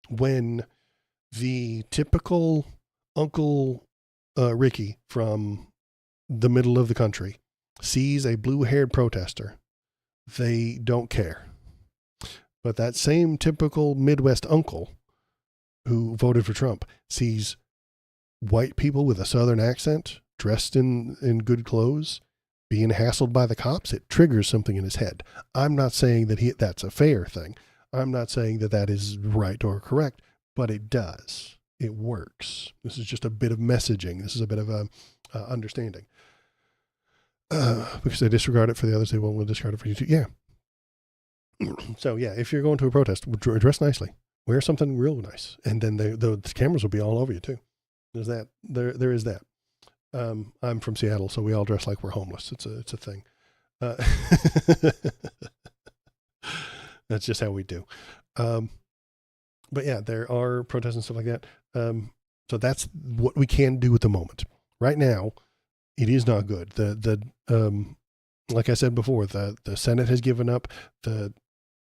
when the typical Uncle Ricky from the middle of the country sees a blue-haired protester, they don't care. But that same typical Midwest uncle who voted for Trump sees white people with a Southern accent dressed in good clothes being hassled by the cops. It triggers something in his head. I'm not saying that that's a fair thing. I'm not saying that is right or correct, but it does. It works. This is just a bit of messaging. This is a bit of a understanding. Because they disregard it for the others, they won't disregard it for you too. Yeah. So yeah, if you're going to a protest, dress nicely. Wear something real nice, and then the cameras will be all over you too. There's that. There is that. I'm from Seattle, so we all dress like we're homeless. It's a thing. That's just how we do. But yeah, there are protests and stuff like that. So that's what we can do at the moment. Right now, it is not good. Like I said before, the Senate has given up. The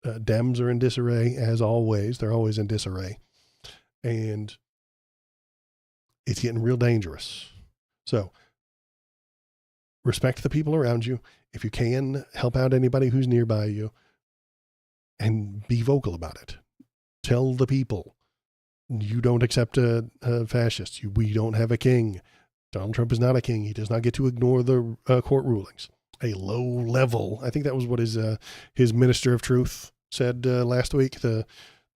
Dems are in disarray, as always. They're always in disarray. And it's getting real dangerous. So respect the people around you. If you can, help out anybody who's nearby you. And be vocal about it. Tell the people, you don't accept a fascist. We don't have a king. Donald Trump is not a king. He does not get to ignore the court rulings. A low level, I think that was what his minister of truth said last week. The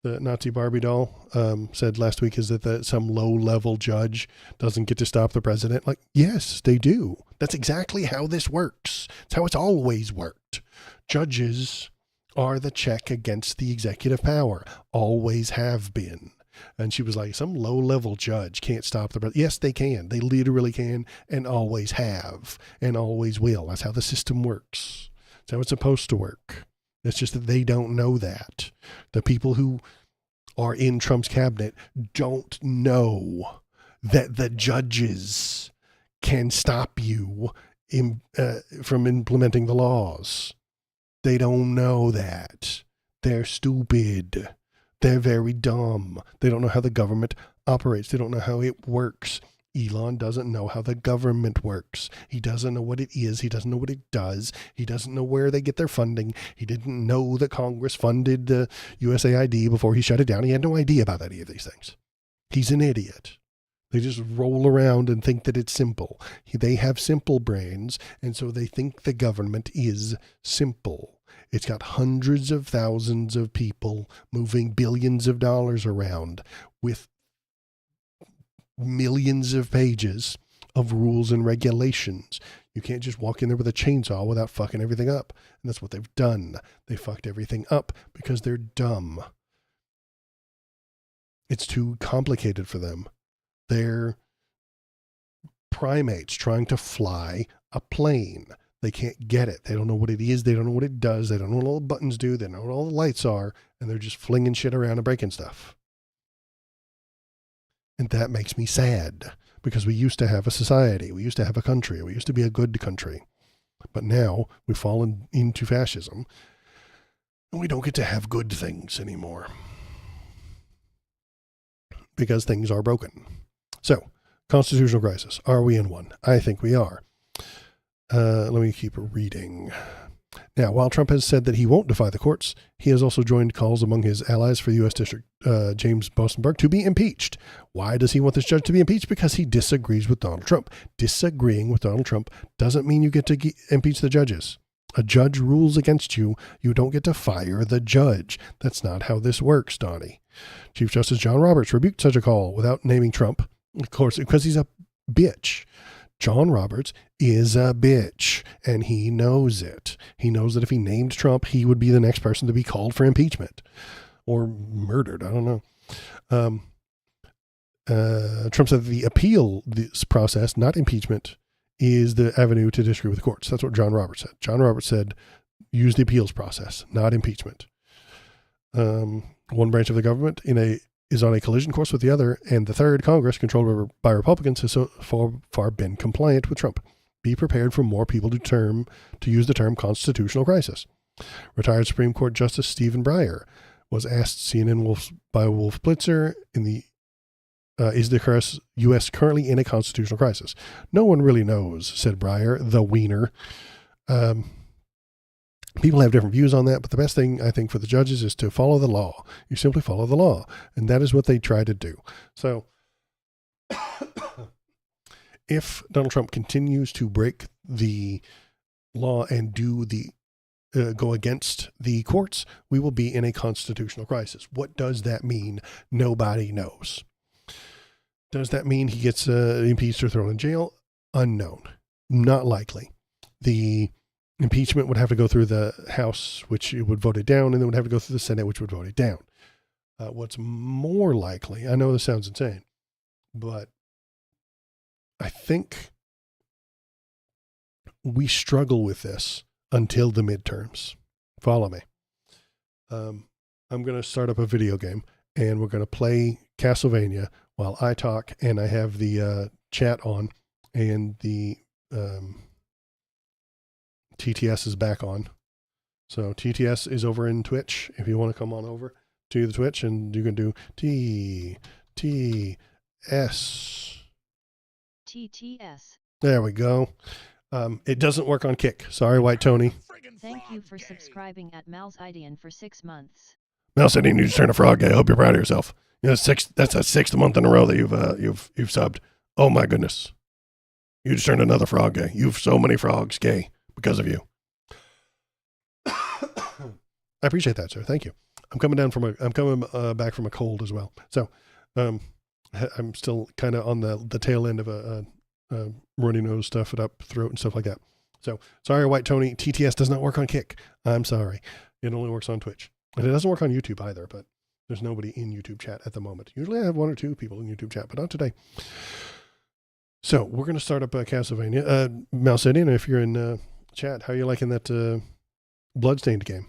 Nazi Barbie doll said last week is that some low level judge doesn't get to stop the president. Like, yes, they do. That's exactly how this works. It's how it's always worked. Judges are the check against the executive power. Always have been. And she was like, some low-level judge can't stop the president. Yes, they can. They literally can and always have and always will. That's how the system works. That's how it's supposed to work. It's just that they don't know that. The people who are in Trump's cabinet don't know that the judges can stop you from implementing the laws. They don't know that. They're stupid. They're very dumb. They don't know how the government operates. They don't know how it works. Elon doesn't know how the government works. He doesn't know what it is. He doesn't know what it does. He doesn't know where they get their funding. He didn't know that Congress funded USAID before he shut it down. He had no idea about any of these things. He's an idiot. They just roll around and think that it's simple. They have simple brains, and so they think the government is simple. It's got hundreds of thousands of people moving billions of dollars around with millions of pages of rules and regulations. You can't just walk in there with a chainsaw without fucking everything up. And that's what they've done. They fucked everything up because they're dumb. It's too complicated for them. They're primates trying to fly a plane. They can't get it. They don't know what it is. They don't know what it does. They don't know what all the buttons do. They don't know what all the lights are. And they're just flinging shit around and breaking stuff. And that makes me sad because we used to have a society. We used to have a country. We used to be a good country. But now we've fallen into fascism and we don't get to have good things anymore because things are broken. So, constitutional crisis. Are we in one? I think we are. Let me keep reading. Now, while Trump has said that he won't defy the courts, he has also joined calls among his allies for U.S. District James Bosenberg to be impeached. Why does he want this judge to be impeached? Because he disagrees with Donald Trump. Disagreeing with Donald Trump doesn't mean you get to impeach the judges. A judge rules against you. You don't get to fire the judge. That's not how this works, Donnie. Chief Justice John Roberts rebuked such a call without naming Trump, of course, because he's a bitch. John Roberts is a bitch, and he knows it. He knows that if he named Trump, he would be the next person to be called for impeachment or murdered. I don't know. Trump said the appeal this process, not impeachment, is the avenue to disagree with the courts. That's what John Roberts said. John Roberts said, use the appeals process, not impeachment. One branch of the government is on a collision course with the other, and the third, Congress, controlled by Republicans, has so far been compliant with Trump. Be prepared for more people to use the term constitutional crisis. Retired Supreme Court Justice Stephen Breyer was asked CNN by Wolf Blitzer is the U.S. currently in a constitutional crisis? No one really knows, said Breyer, the wiener. People have different views on that, but the best thing, I think, for the judges is to follow the law. You simply follow the law, and that is what they try to do. So if Donald Trump continues to break the law and go against the courts, we will be in a constitutional crisis. What does that mean? Nobody knows. Does that mean he gets impeached or thrown in jail? Unknown. Not likely. The impeachment would have to go through the House, which it would vote it down, and then would have to go through the Senate, which would vote it down. What's more likely, I know this sounds insane, but I think we struggle with this until the midterms. Follow me. I'm going to start up a video game, and we're going to play Castlevania while I talk, and I have the chat on, and the TTS is back on. So TTS is over in Twitch. If you want to come on over to the Twitch, and you can do TTS. TTS. There we go. It doesn't work on Kick. Sorry, White Tony. Thank you for subscribing at Malsidian for 6 months. Malsidian, you just turned a frog gay. I hope you're proud of yourself. You know, that's a sixth month in a row that you've subbed. Oh my goodness. You just turned another frog gay. You've so many frogs gay because of you. I appreciate that, sir. Thank you. I'm coming back from a cold as well. So, I'm still kind of on the tail end of a runny nose, stuff it up, throat and stuff like that. So sorry, White Tony. TTS does not work on Kick. I'm sorry. It only works on Twitch, and it doesn't work on YouTube either, but there's nobody in YouTube chat at the moment. Usually I have 1 or 2 people in YouTube chat, but not today. So we're going to start up Castlevania. Malsidian, if you're in chat, how are you liking that Bloodstained game?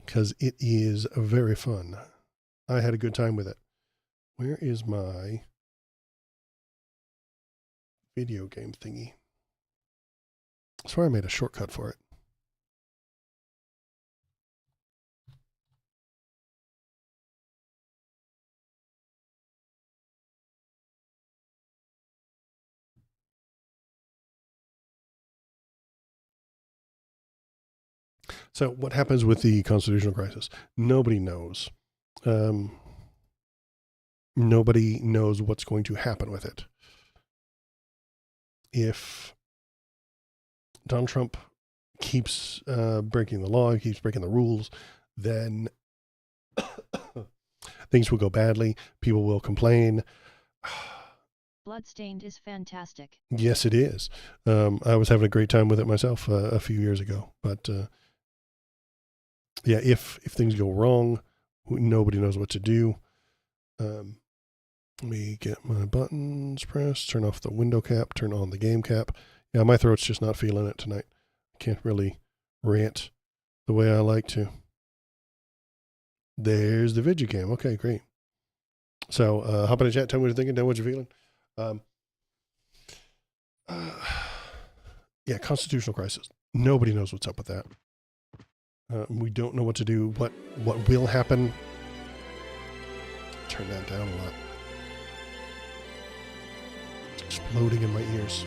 Because it is very fun. I had a good time with it. Where is my video game thingy? I swear I made a shortcut for it. So what happens with the constitutional crisis? Nobody knows. Nobody knows what's going to happen with it. If Donald Trump keeps breaking the law, keeps breaking the rules, then things will go badly. People will complain. Bloodstained is fantastic. Yes, it is. I was having a great time with it myself a few years ago. But yeah, if things go wrong, nobody knows what to do. Let me get my buttons pressed, turn off the window cap, turn on the game cap. Yeah, my throat's just not feeling it tonight. I can't really rant the way I like to. There's the video game. Okay, great. So hop in the chat, tell me what you're thinking, tell me what you're feeling. Yeah, constitutional crisis. Nobody knows what's up with that. We don't know what to do. What will happen? Turn that down a lot. It's exploding in my ears.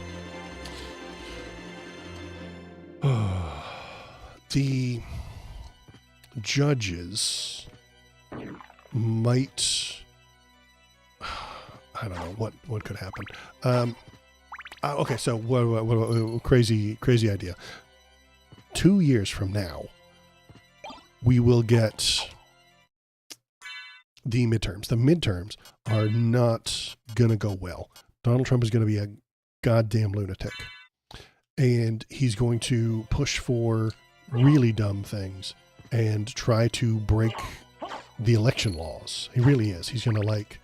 The judges might, I don't know what could happen. Okay, so what crazy idea. 2 years from now, we will get the midterms. The midterms are not going to go well. Donald Trump is going to be a goddamn lunatic. And he's going to push for really dumb things and try to break the election laws. He really is. He's going to like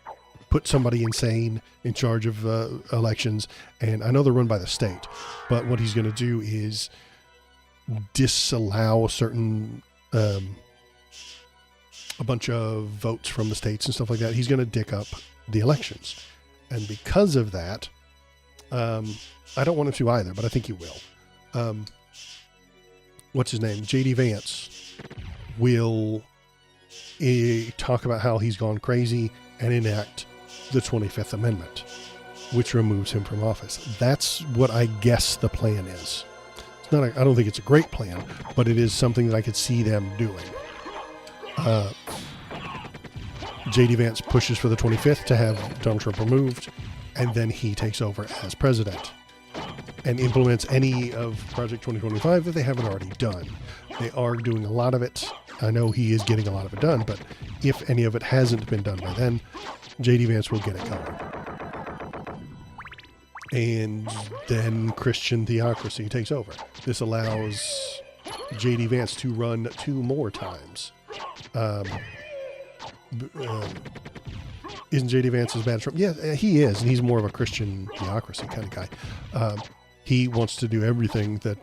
put somebody insane in charge of elections. And I know they're run by the state, but what he's going to do is disallow certain, a bunch of votes from the states and stuff like that. He's going to dick up the elections. And because of that, I don't want him to either, but I think he will. What's his name? J.D. Vance will talk about how he's gone crazy and enact the 25th Amendment, which removes him from office. That's what I guess the plan is. It's not. I don't think it's a great plan, but it is something that I could see them doing. J.D. Vance pushes for the 25th to have Donald Trump removed, and then he takes over as president and implements any of Project 2025 that they haven't already done. They are doing a lot of it. I know he is getting a lot of it done, but if any of it hasn't been done by then, J.D. Vance will get it going. And then Christian theocracy takes over. This allows J.D. Vance to run 2 more times. Isn't J.D. Vance as bad as Trump? Yeah, he is, and he's more of a Christian theocracy kind of guy. He wants to do everything that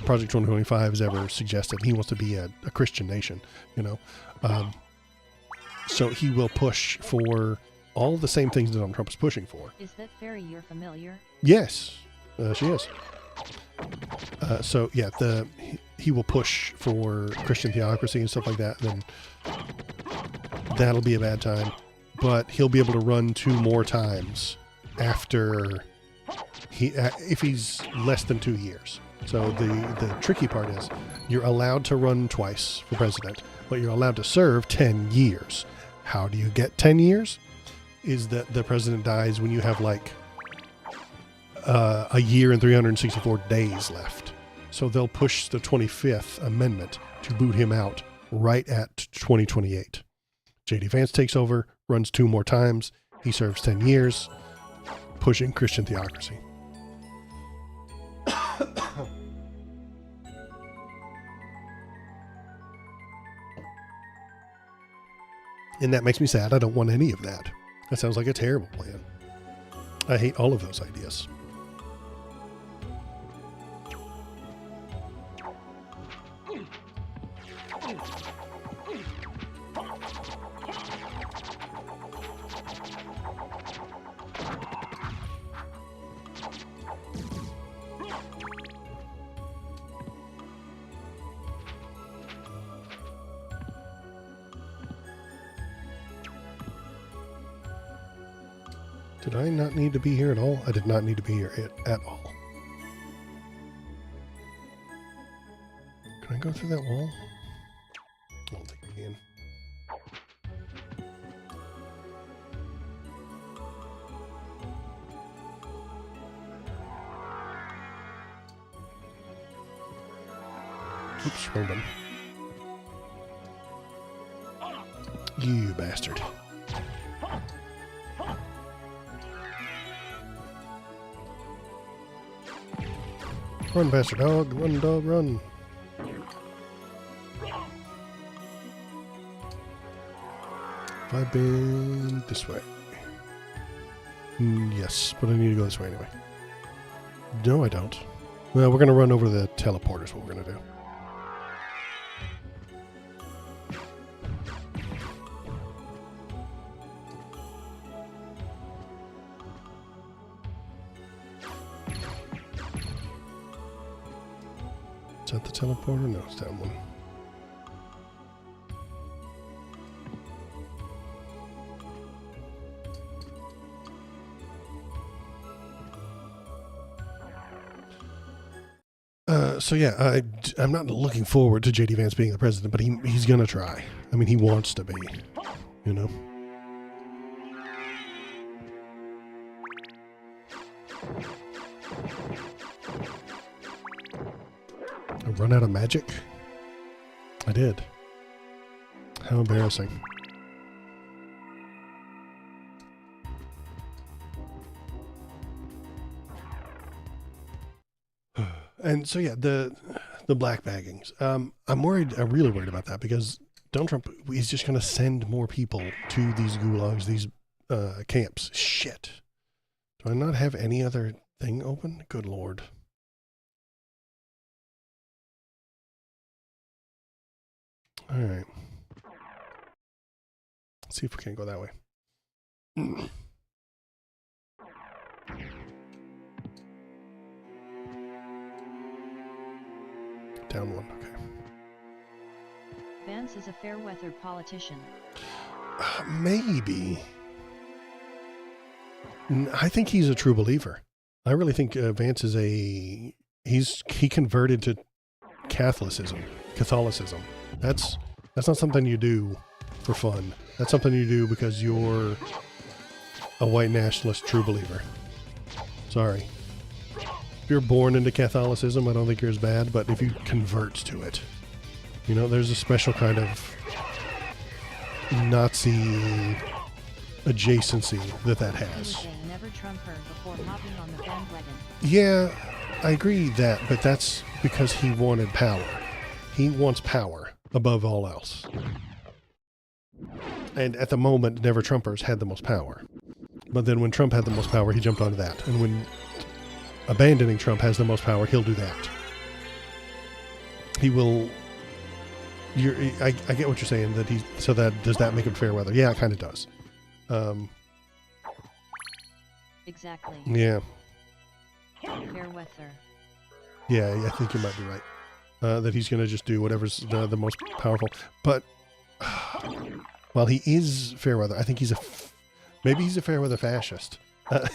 Project 2025 has ever suggested. He wants to be a Christian nation, you know. So he will push for all the same things that Donald Trump is pushing for. Is that fairy you're familiar? Yes, she is. So yeah, he will push for Christian theocracy and stuff like that. And then that'll be a bad time, but he'll be able to run 2 more times after if he's less than 2 years. So the tricky part is you're allowed to run twice for president, but you're allowed to serve 10 years. How do you get 10 years? Is that the president dies when you have like a year and 364 days left. So they'll push the 25th Amendment to boot him out right at 2028. J.D. Vance takes over, runs 2 more times. He serves 10 years, pushing Christian theocracy. And that makes me sad. I don't want any of that. That sounds like a terrible plan. I hate all of those ideas. Did I not need to be here at all? I did not need to be here at all. Can I go through that wall? I don't think I can. Oops, wrong button. You bastard. Run, bastard dog. Run, dog, run. If I've been this way. Yes, but I need to go this way anyway. No, I don't. Well, we're going to run over the teleporters, what we're going to do. Is that the teleporter? No, it's that one. So yeah, I'm not looking forward to J.D. Vance being the president, but he's going to try. I mean, he wants to be, you know. run out of magic? I did. How embarrassing. And so yeah, the black baggings. I'm worried. I'm really worried about that because Donald Trump is just going to send more people to these gulags, these camps. Shit. Do I not have any other thing open? Good Lord. All right. Let's see if we can't go that way. Down one. Okay. Vance is a fair weather politician. Maybe. I think he's a true believer. I really think Vance is he converted to Catholicism. That's not something you do for fun. That's something you do because you're a white nationalist true believer. Sorry. If you're born into Catholicism, I don't think you're as bad, but if you convert to it, you know, there's a special kind of Nazi adjacency that has. Never Trump her before hopping on the bandwagon. Yeah, I agree that, but that's because he wanted power. He wants power above all else. And at the moment, Never Trumpers had the most power. But then when Trump had the most power, he jumped onto that. And when abandoning Trump has the most power, he'll do that. He will... I get what you're saying, that does that make him fair weather? Yeah, it kind of does. Exactly. Yeah. Fair weather. Yeah, I think you might be right. That he's going to just do whatever's the most powerful. But while he is fair weather, I think maybe he's a fair weather fascist. I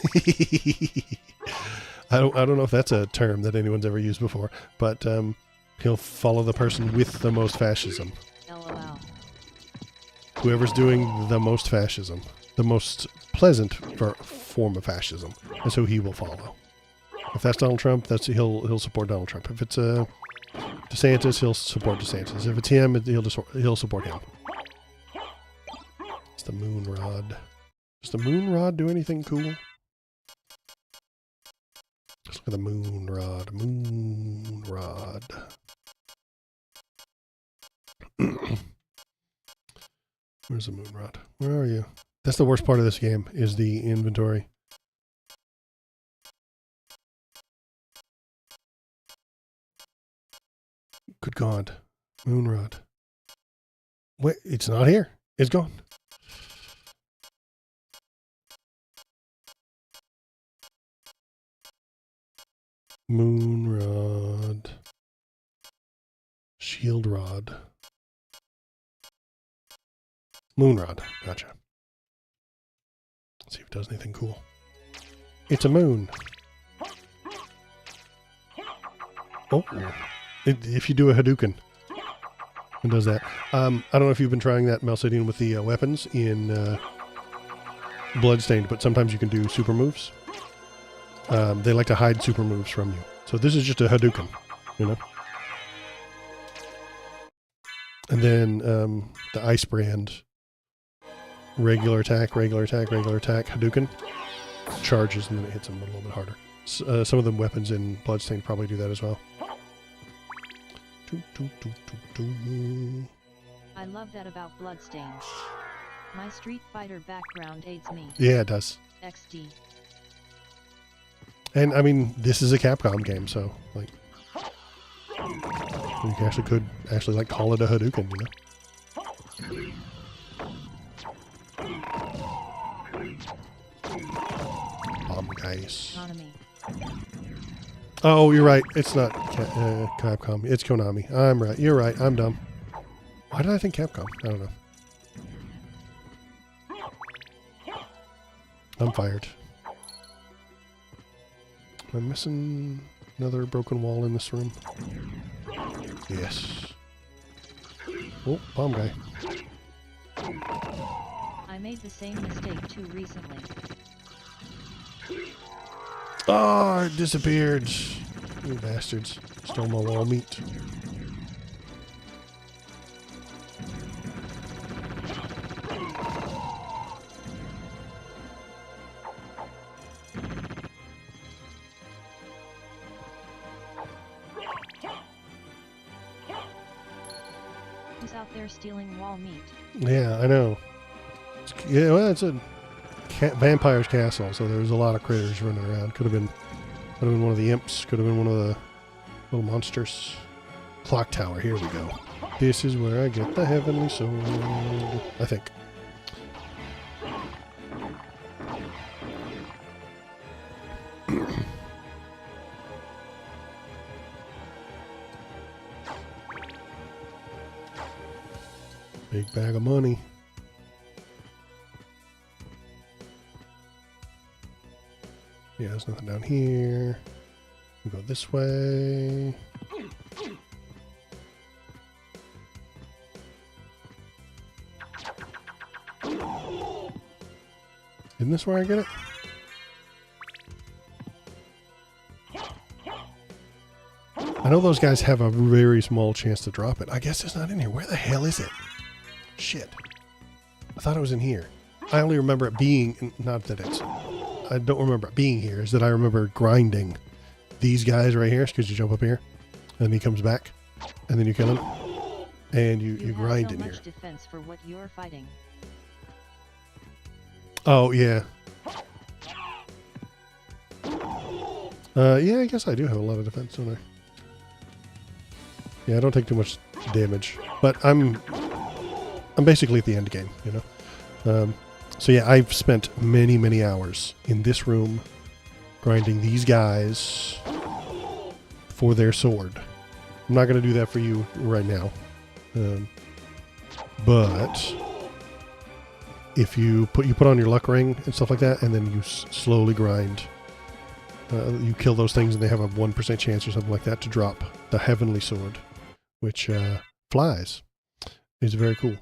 don't know if that's a term that anyone's ever used before, but he'll follow the person with the most fascism. LOL. Whoever's doing the most fascism, the most pleasant form of fascism, is who he will follow. If that's Donald Trump, he'll support Donald Trump. If it's DeSantis, he'll support DeSantis. If it's him, he'll support him. It's the moon rod. Does the moon rod do anything cool? Let's look at the moon rod. Moon rod. Where's the moon rod? Where are you? That's the worst part of this game, is the inventory. Good God. Moon rod. Wait, it's not here. It's gone. Moon rod. Shield rod. Moon rod. Gotcha. Let's see if it does anything cool. It's a moon. Oh. If you do a Hadouken, it does that. I don't know if you've been trying that, Melcidian, with the weapons in Bloodstained, but sometimes you can do super moves. They like to hide super moves from you. So this is just a Hadouken, you know? And then the Ice Brand, regular attack, Hadouken, charges, and then it hits them a little bit harder. Some of the weapons in Bloodstained probably do that as well. I love that about Bloodstained. My Street Fighter background aids me. Yeah, it does. XD. And I mean, this is a Capcom game, so like, you could actually like call it a Hadouken, you know? Bomb guys. Economy. Oh, you're right. It's not Capcom. It's Konami. I'm right. You're right. I'm dumb. Why did I think Capcom? I don't know. I'm fired. Am I missing another broken wall in this room? Yes. Oh, bomb guy. I made the same mistake too recently. Oh, it disappeared. You bastards. Stole my wall meat. Who's out there stealing wall meat? Yeah, I know. Yeah, well, it's a vampire's castle, so there's a lot of critters running around. Could have been one of the imps. Could have been one of the little monsters. Clock tower. Here we go. This is where I get the heavenly sword, I think. Big bag of money. Yeah, there's nothing down here. We go this way. Isn't this where I get it? I know those guys have a very small chance to drop it. I guess it's not in here. Where the hell is it? Shit. I thought it was in here. I only remember it being, not that it's, I don't remember it being here, is that I remember grinding these guys right here, because you jump up here, and he comes back, and then you kill him, and you grind in here. Much defense for what you're fighting. Oh, yeah. Yeah, I guess I do have a lot of defense, don't I? Yeah, I don't take too much damage, but I'm basically at the end game, you know? So yeah, I've spent many, many hours in this room grinding these guys for their sword. I'm not going to do that for you right now. But if you put on your luck ring and stuff like that, and then you slowly grind, you kill those things and they have a 1% chance or something like that to drop the heavenly sword, which flies. It's very cool.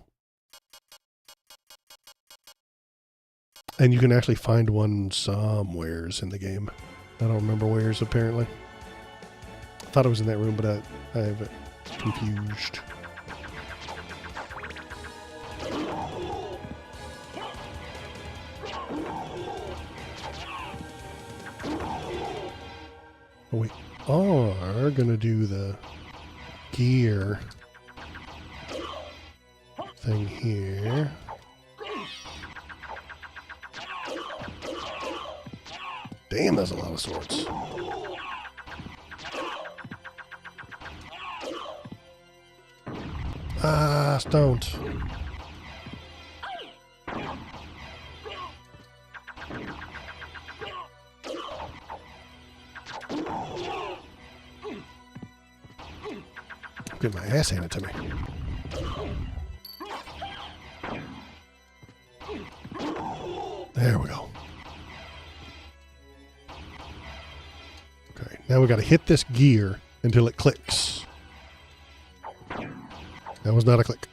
And you can actually find one somewheres in the game. I don't remember where's, apparently. I thought it was in that room, but I have it confused. We are going to do the gear thing here. Damn, that's a lot of swords. Ah, stoned. I'm getting my ass handed to me. There we go. Okay, now we got to hit this gear until it clicks. That was not a click.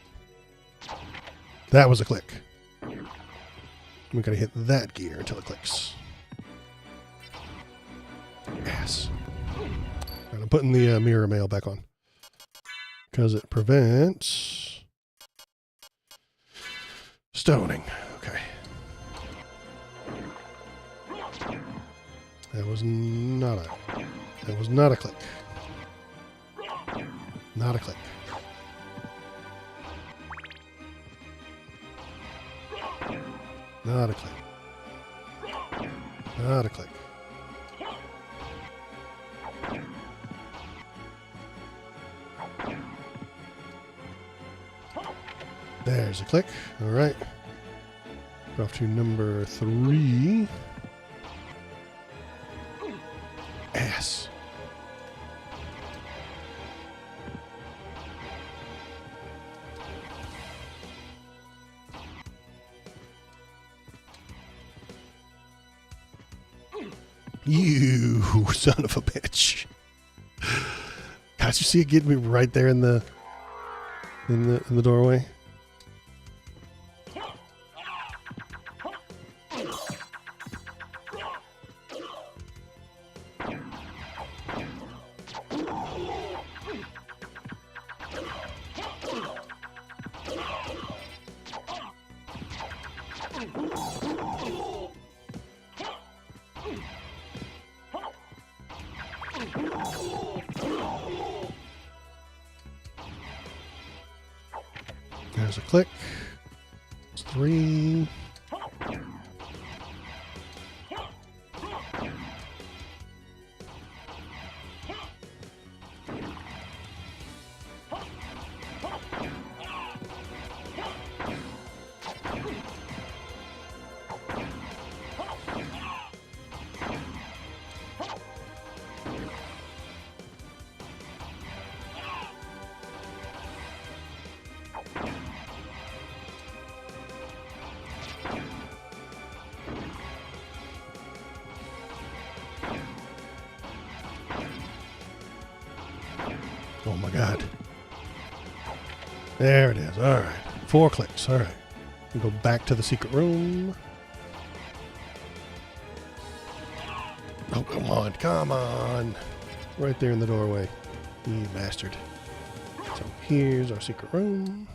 That was a click. We got to hit that gear until it clicks. Yes. And I'm putting the mirror mail back on because it prevents stoning. Okay. That was not a click. Not a click. Not a click. Not a click. There's a click. All right. Go off to number 3. Ass. You son of a bitch. Guys, you see it getting me right there in the doorway? There's a click. It's 3. Oh my God. There it is. All right. 4 clicks. All right. We go back to the secret room. Oh, come on. Come on. Right there in the doorway. You bastard. So here's our secret room.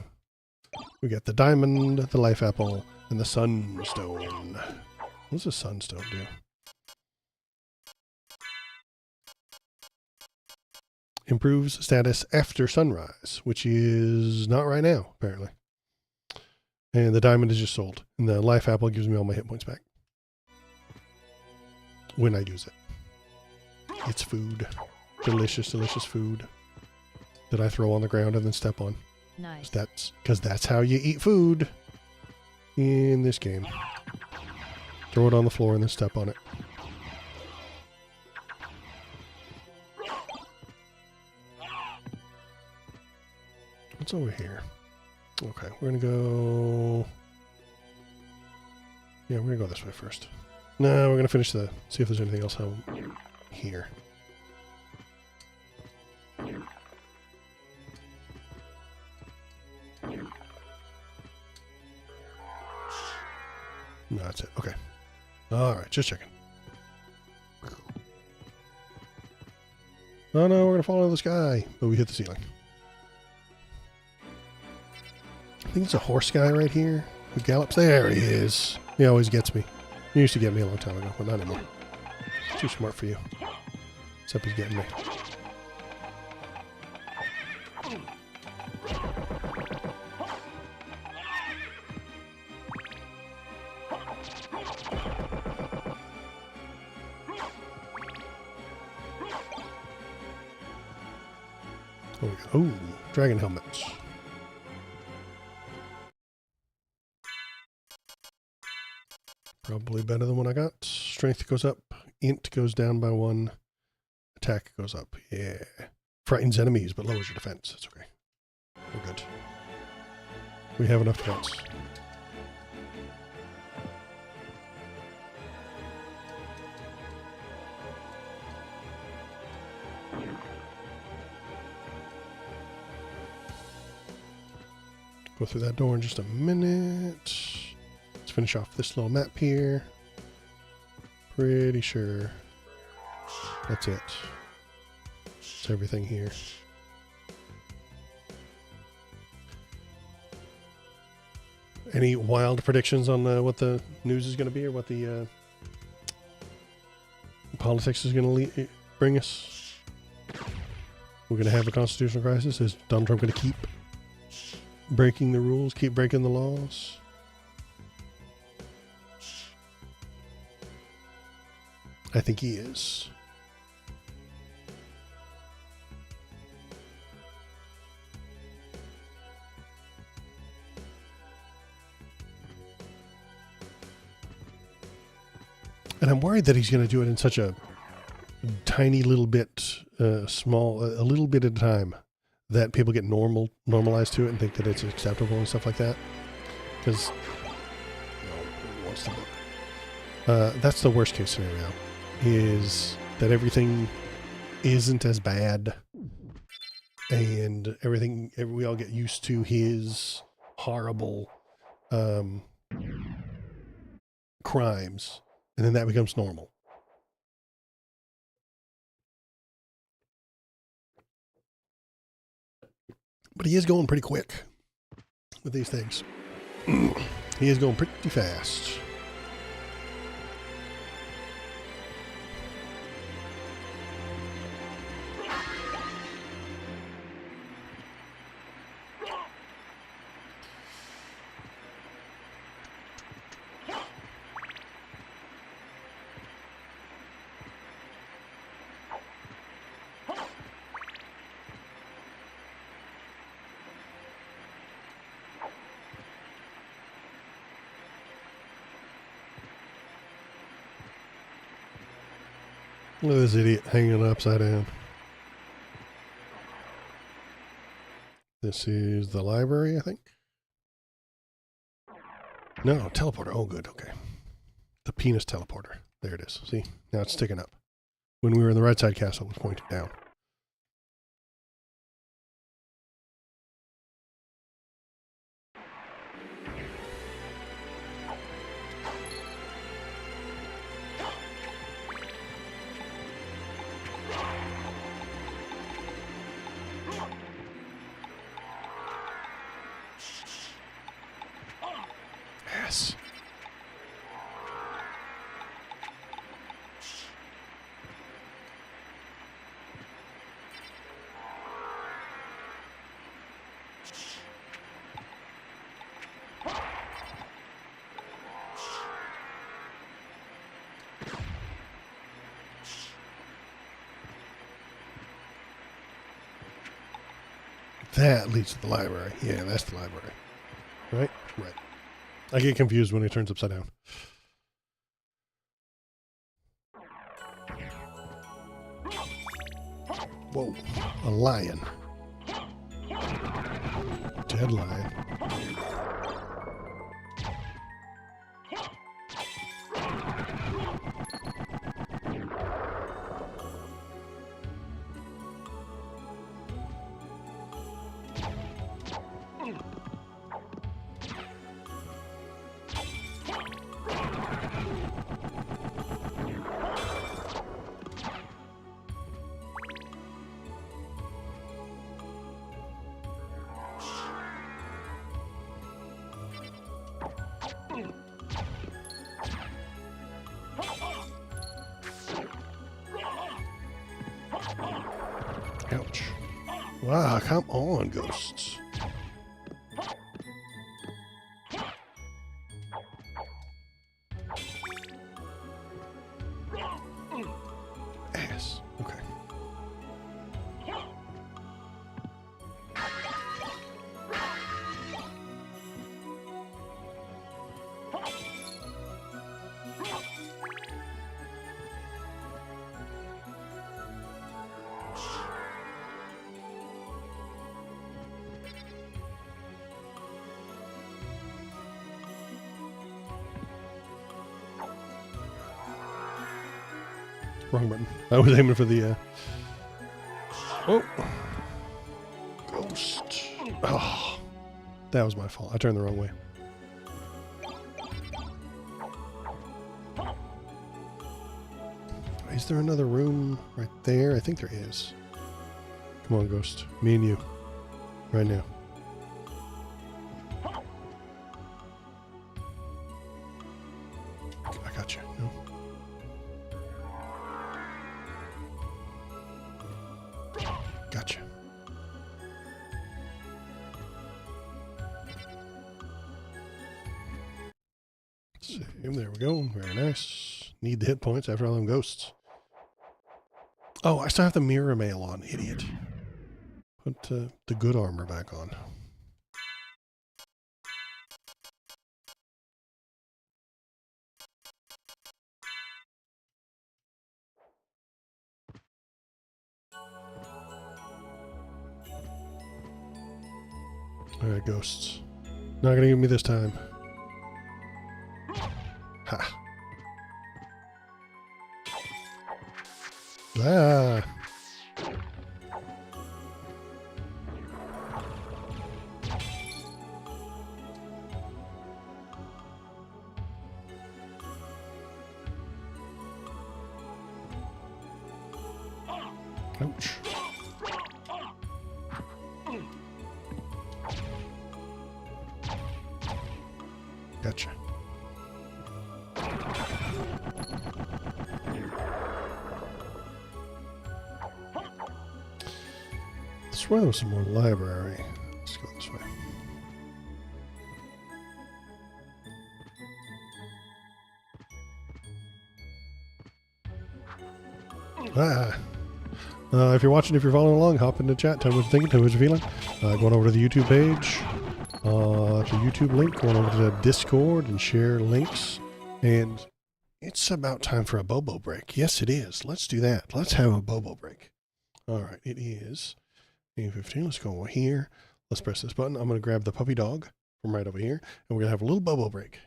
We got the diamond, the life apple, and the sunstone. What does the sunstone do? Improves status after sunrise, which is not right now, apparently. And the diamond is just sold. And the life apple gives me all my hit points back when I use it. It's food. Delicious, delicious food that I throw on the ground and then step on. Nice. Because that's how you eat food in this game. Throw it on the floor and then step on it. What's over here? Okay, we're going to go... Yeah, we're going to go this way first. No, we're going to finish the... See if there's anything else out here. No, that's it. Okay. Alright, just checking. Oh no, we're going to fall out of the sky. But we hit the ceiling. I think it's a horse guy right here who gallops. There he is. He always gets me. He used to get me a long time ago, but not anymore. Too smart for you. Except he's getting me. Oh, we go. Ooh, dragon helmets. Probably better than what I got. Strength goes up. Int goes down by 1. Attack goes up. Yeah. Frightens enemies, but lowers your defense. That's okay. We're good. We have enough defense. Go through that door in just a minute. Let's finish off this little map here. Pretty sure that's it. It's everything here. Any wild predictions on what the news is going to be or what the politics is going to bring us? We're going to have a constitutional crisis. Is Donald Trump going to keep breaking the rules, keep breaking the laws? I think he is. And I'm worried that he's going to do it in such a tiny little bit, a little bit at a time, that people get normalized to it and think that it's acceptable and stuff like that. Because who wants to look? That's the worst case scenario, is that everything isn't as bad and we all get used to his horrible crimes, and then that becomes normal. But he is going pretty quick with these things. He is going pretty fast. Look at this idiot hanging upside down. This is the library, I think. No, teleporter. Oh, good. Okay. The penis teleporter. There it is. See? Now it's sticking up. When we were in the right side castle, it was pointed down. Yes. That leads to the library. Yeah, that's the library. Right? Right. I get confused when it turns upside down. Whoa. A lion. Dead lion. Ouch. Wow, come on, ghosts. Ass. Okay. Wrong button. I was aiming for the, Oh! Ghost. Oh. That was my fault. I turned the wrong way. Is there another room right there? I think there is. Come on, ghost. Me and you. Right now. I got you. No? Gotcha. Let's see. There we go. Very nice. Need the hit points after all them ghosts. Oh, I still have the mirror mail on. Idiot. Put the good armor back on. Alright, ghosts. Not gonna give me this time. Ha. Ah. Ouch. Gotcha. I swear there was some more library. Let's go this way. Ah. If you're watching, if you're following along, hop in the chat, tell me what you're thinking, tell me what you're feeling. Going over to the YouTube page, the YouTube link, going over to the Discord and share links. And It's about time for a Bobo break. Yes, it is. Let's do that. Let's have a Bobo break. All right, it is 8:15. Let's go over here. Let's press this button. I'm going to grab the puppy dog from right over here, and we're going to have a little Bobo break.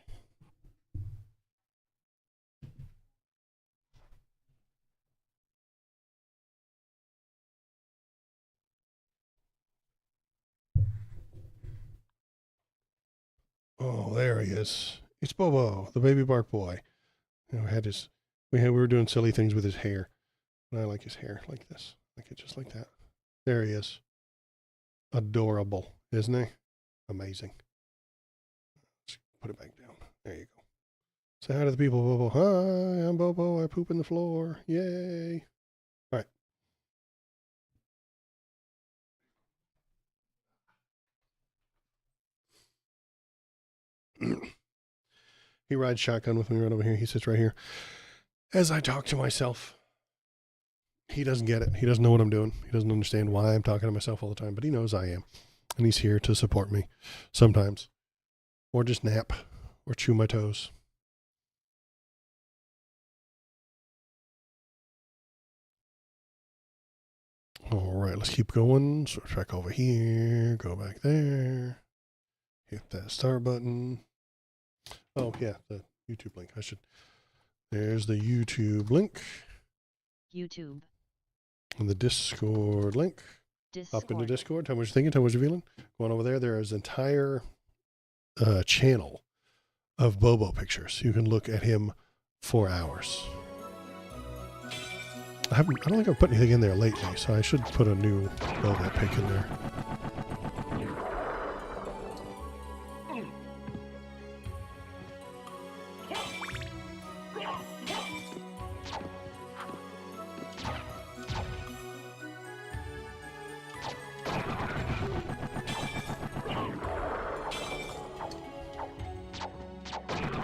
Oh, there he is. It's Bobo, the baby bark boy. You know, we were doing silly things with his hair. And I like his hair like this. Like it just like that. There he is. Adorable, isn't he? Amazing. Let's put it back down. There you go. Say hi to the people, Bobo. Hi, I'm Bobo. I poop in the floor. Yay. All right. He rides shotgun with me right over here. He sits right here. As I talk to myself, he doesn't get it. He doesn't know what I'm doing. He doesn't understand why I'm talking to myself all the time, but he knows I am. And he's here to support me sometimes. Or just nap or chew my toes. All right, let's keep going. Switch back over here. Go back there. Hit that start button. Oh, yeah, the YouTube link. There's the YouTube link. YouTube. And the Discord link. Up into Discord. Tell me what you're thinking. Tell me what you're feeling. Going over there, there is an entire channel of Bobo pictures. You can look at him for hours. I don't think I've put anything in there lately, so I should put a new Bobo pic in there.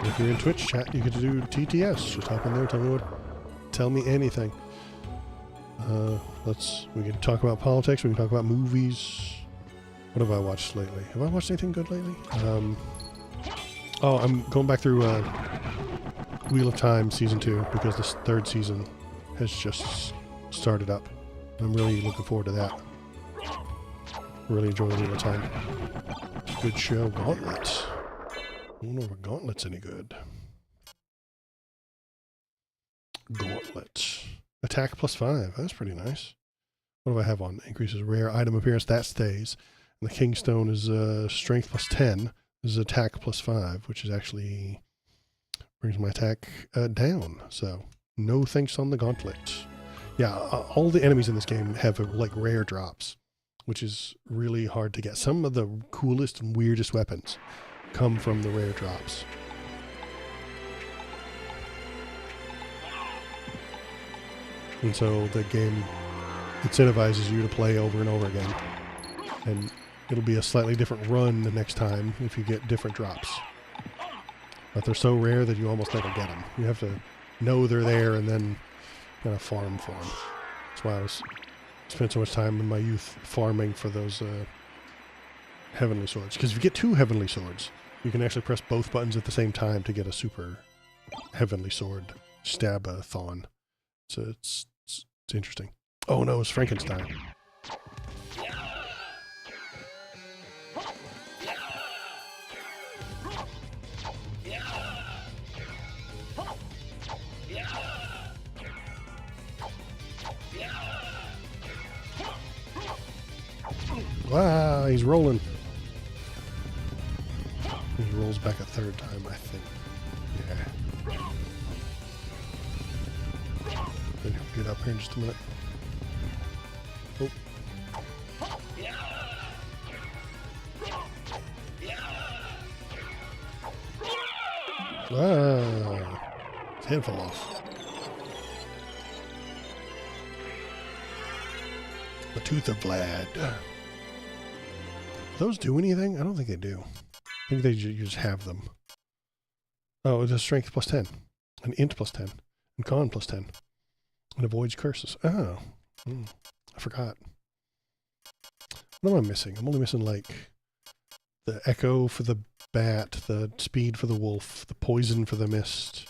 If you're in Twitch chat, you get to do TTS. Just hop in there, tell me anything. We can talk about politics, we can talk about movies. What have I watched lately? Have I watched anything good lately? I'm going back through Wheel of Time Season 2 because this third season has just started up. I'm really looking forward to that. Really enjoy Wheel of Time. Good show. Gauntlets. I don't know if Gauntlet's any good. Gauntlet. Attack +5. That's pretty nice. What do I have on? Increases rare item appearance. That stays. And the Kingstone is strength +10. This is attack +5, which is actually brings my attack down. So no thanks on the Gauntlet. Yeah, all the enemies in this game have like rare drops, which is really hard to get. Some of the coolest and weirdest weapons come from the rare drops. And so the game incentivizes you to play over and over again. And it'll be a slightly different run the next time if you get different drops. But they're so rare that you almost never get them. You have to know they're there and then kind of farm for them. That's why I spent so much time in my youth farming for those heavenly swords. Because if you get 2 heavenly swords, you can actually press both buttons at the same time to get a super heavenly sword stab-a-thon. So it's interesting. Oh no, it's Frankenstein. Wow, he's rolling. He rolls back a third time, I think. Yeah. Then he'll get up here in just a minute. Oh. Wow. His head fell off. The Tooth of Vlad. Those do anything? I don't think they do. I think you just have them. Oh, it's a strength +10, an int +10, and con +10, and avoids curses. Oh, I forgot. What am I missing? I'm only missing like the echo for the bat, the speed for the wolf, the poison for the mist,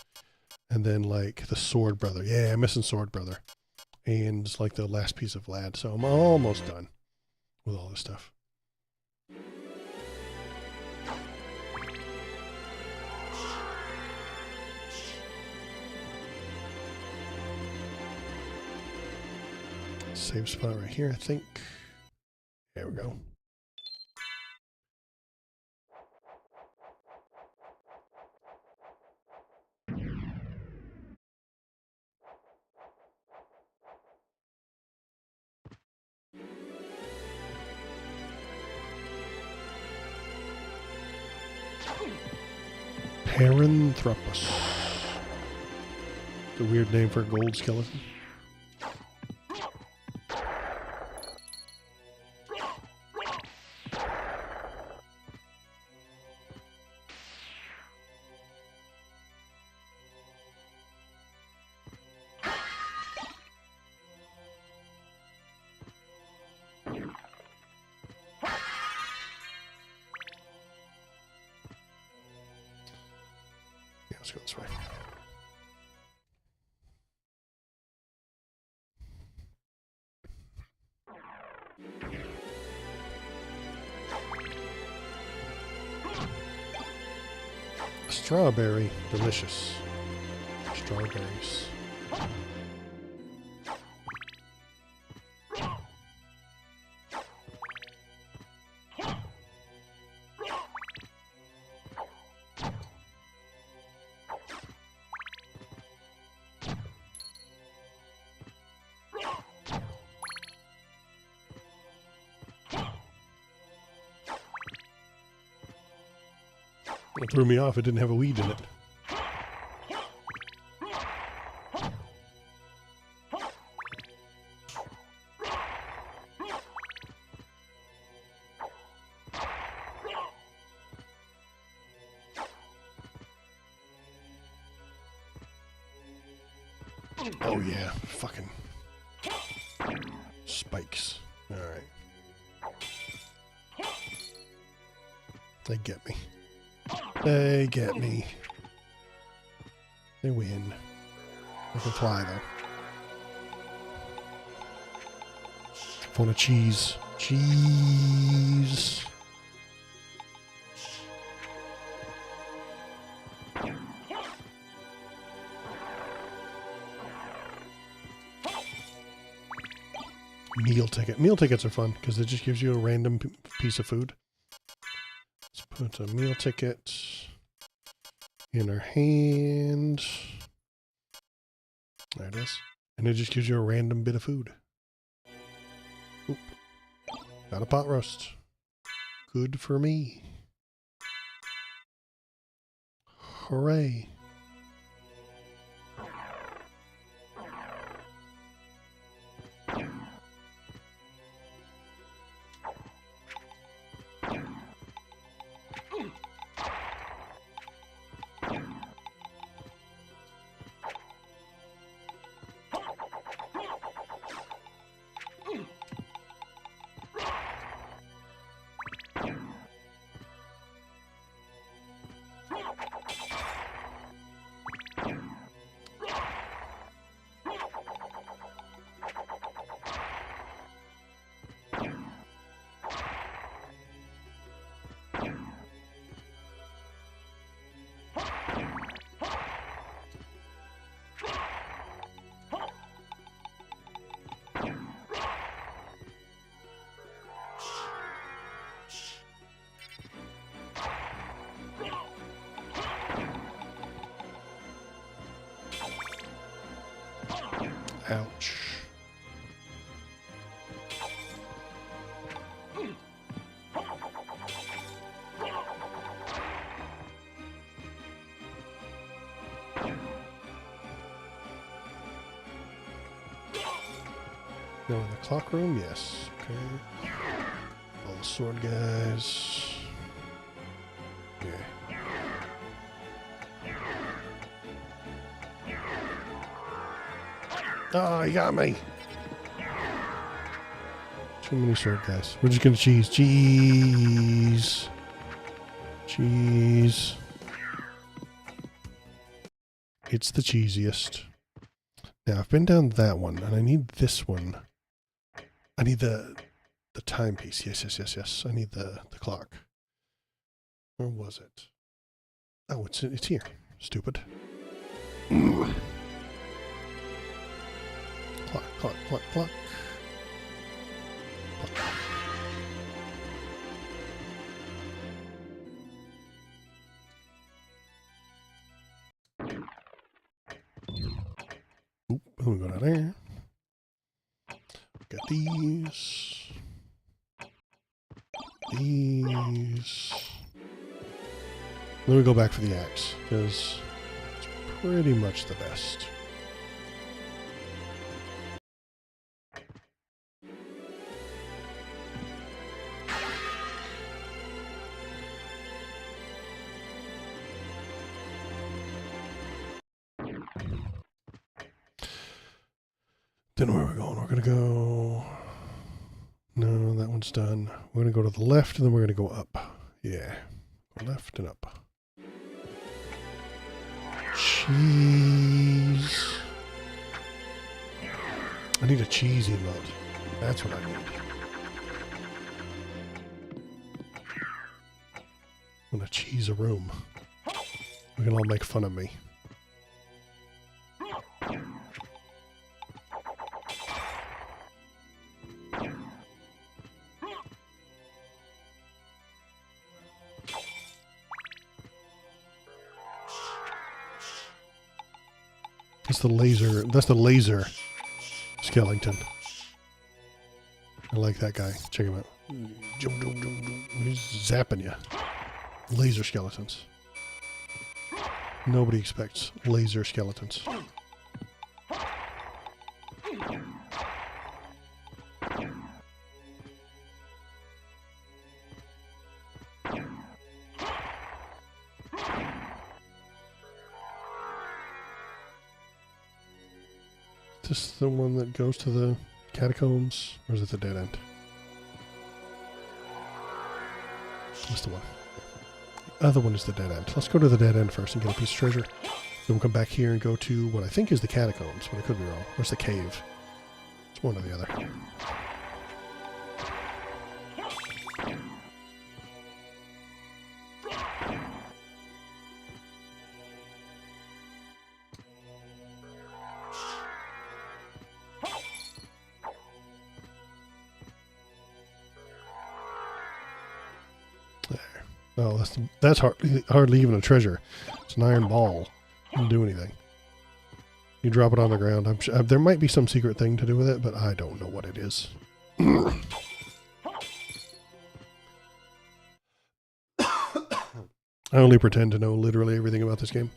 And then like the Sword Brother. Yeah, I'm missing Sword Brother. And it's like the last piece of Lad. So I'm almost done with all this stuff. Save spot right here, I think. There we go. Paranthropus. It's a weird name for a gold skeleton. Yeah, let's go this way. Strawberry, delicious. Strawberries. It threw me off. It didn't have a weed in it. Oh yeah, fucking spikes. All right. They get me. They get me. They win. I can fly though. I want a cheese. Cheese. Meal ticket. Meal tickets are fun because it just gives you a random piece of food. Let's put a meal ticket in our hand. There it is. And it just gives you a random bit of food. Oop. Got a pot roast. Good for me. Hooray. Ouch. Go in the clock room? Yes. Okay. All the sword guys. Yeah. Oh, he got me. Too many sword guys. We're just gonna cheese. Cheese. Cheese. It's the cheesiest. Now, I've been down that one, and I need this one. I need the timepiece. Yes. I need the clock. Where was it? Oh, it's here. Stupid. Clock. Oop, let me go down there. Got these. Then we go back for the axe, because it's pretty much the best. Then where are we going? We're going to go... No, that one's done. We're going to go to the left, and then we're going to go up. Yeah. Go left and up. Cheese. I need a cheesy emote. That's what I need. I'm going to cheese a room. We can all make fun of me. That's the laser skeleton. I like that guy. Check him out. He's zapping you. Laser skeletons. Nobody expects laser skeletons. Is this the one that goes to the catacombs? Or is it the dead end? That's the one. The other one is the dead end. Let's go to the dead end first and get a piece of treasure. Then we'll come back here and go to what I think is the catacombs, but I could be wrong. Or it's the cave. It's one or the other. Oh, that's hardly even a treasure. It's an iron ball. Doesn't do anything. You drop it on the ground. I'm sure, there might be some secret thing to do with it, but I don't know what it is. I only pretend to know literally everything about this game.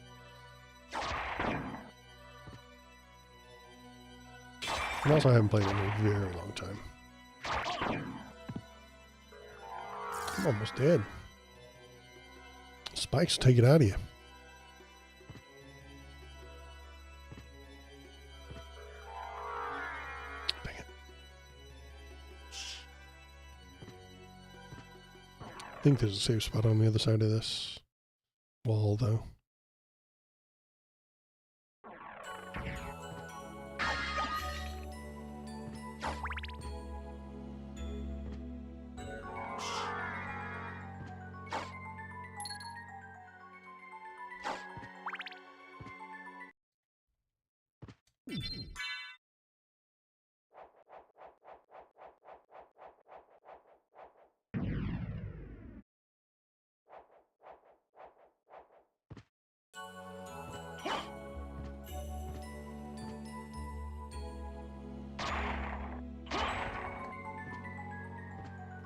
And also I haven't played it in a very long time. I'm almost dead. Spikes take it out of you. Dang it. I think there's a safe spot on the other side of this wall, though.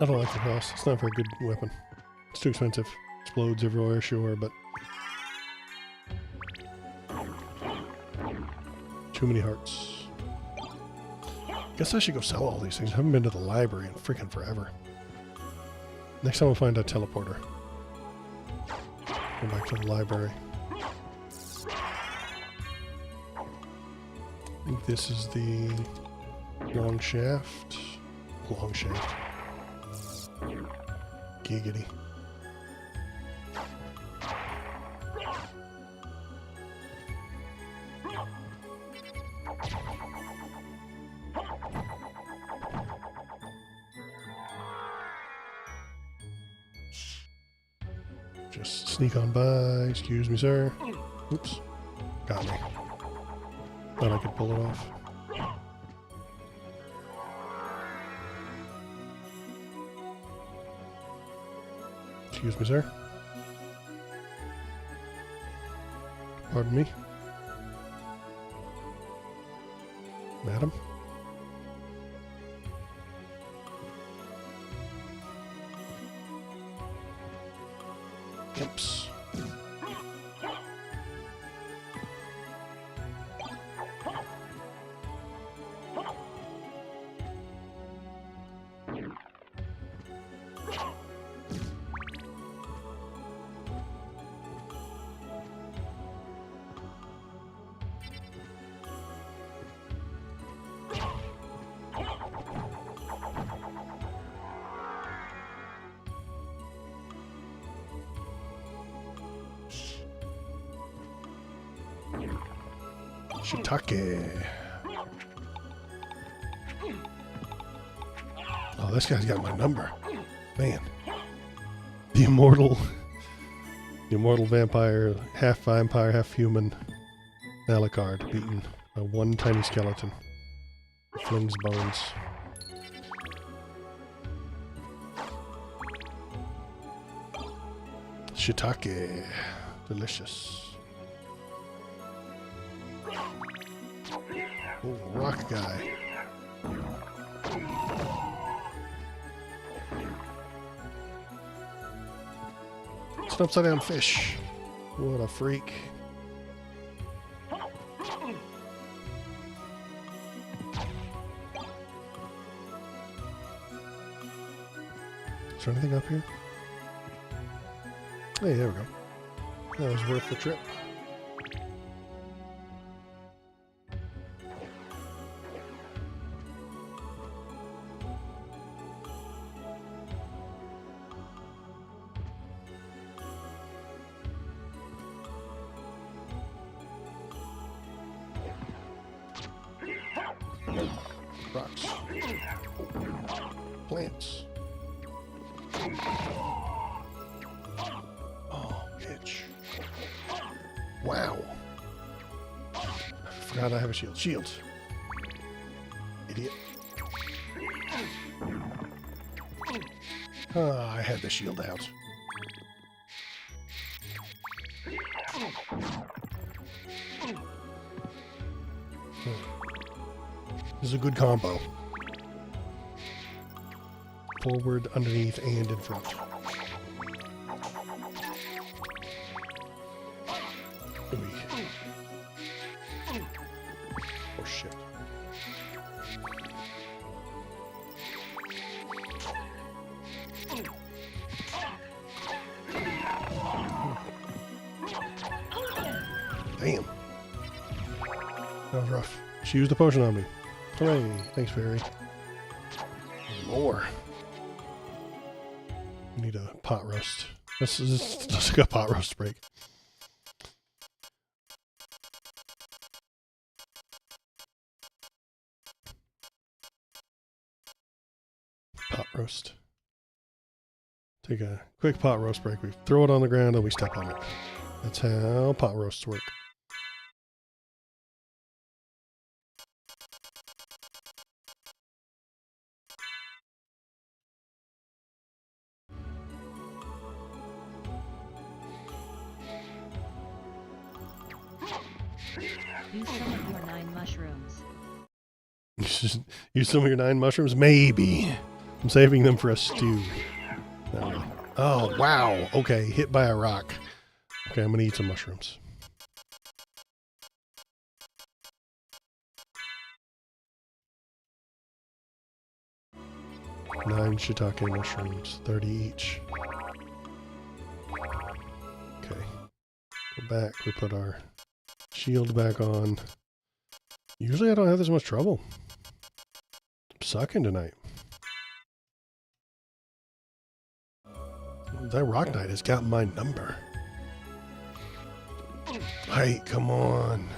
I don't like the cross. It's not a very good weapon. It's too expensive. Explodes everywhere, sure, but... Too many hearts. Guess I should go sell all these things. I haven't been to the library in freaking forever. Next time we'll find a teleporter. Go back to the library. I think this is the long shaft. Long shaft. Giggity. Just sneak on by. Excuse me, sir. Oops. Got me. Thought I could pull it off. Excuse me, sir. Pardon me. Madam? Imps. Shiitake. Oh, this guy's got my number. Man. The immortal vampire, half human Alucard beaten by one tiny skeleton. Flings bones. Shiitake. Delicious. Oh, rock guy. It's an upside down fish. What a freak. Is there anything up here? Hey, there we go. That was worth the trip. Rocks. Plants. Oh, itch. Wow. I forgot I have a shield. Shields. Idiot. I had the shield out. This is a good combo. Forward, underneath, and in front. Oh shit. Damn. That was rough. She used the potion on me. Hooray. Thanks, Fairy. More. We need a pot roast. This is like a pot roast break. Pot roast. Take a quick pot roast break. We throw it on the ground and we step on it. That's how pot roasts work. Use some of your 9 mushrooms. Use some of your 9 mushrooms? Maybe. I'm saving them for a stew. Oh, wow. Okay, hit by a rock. Okay, I'm going to eat some mushrooms. Nine shiitake mushrooms, 30 each. Okay. Go back. We put our shield back on. Usually I don't have this much trouble. I'm sucking tonight. That Rock Knight has got my number. Hey, come on.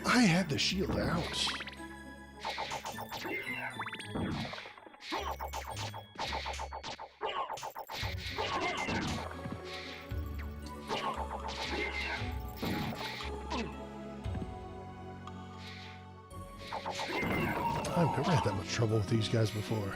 I had the shield out. I've never had that much trouble with these guys before.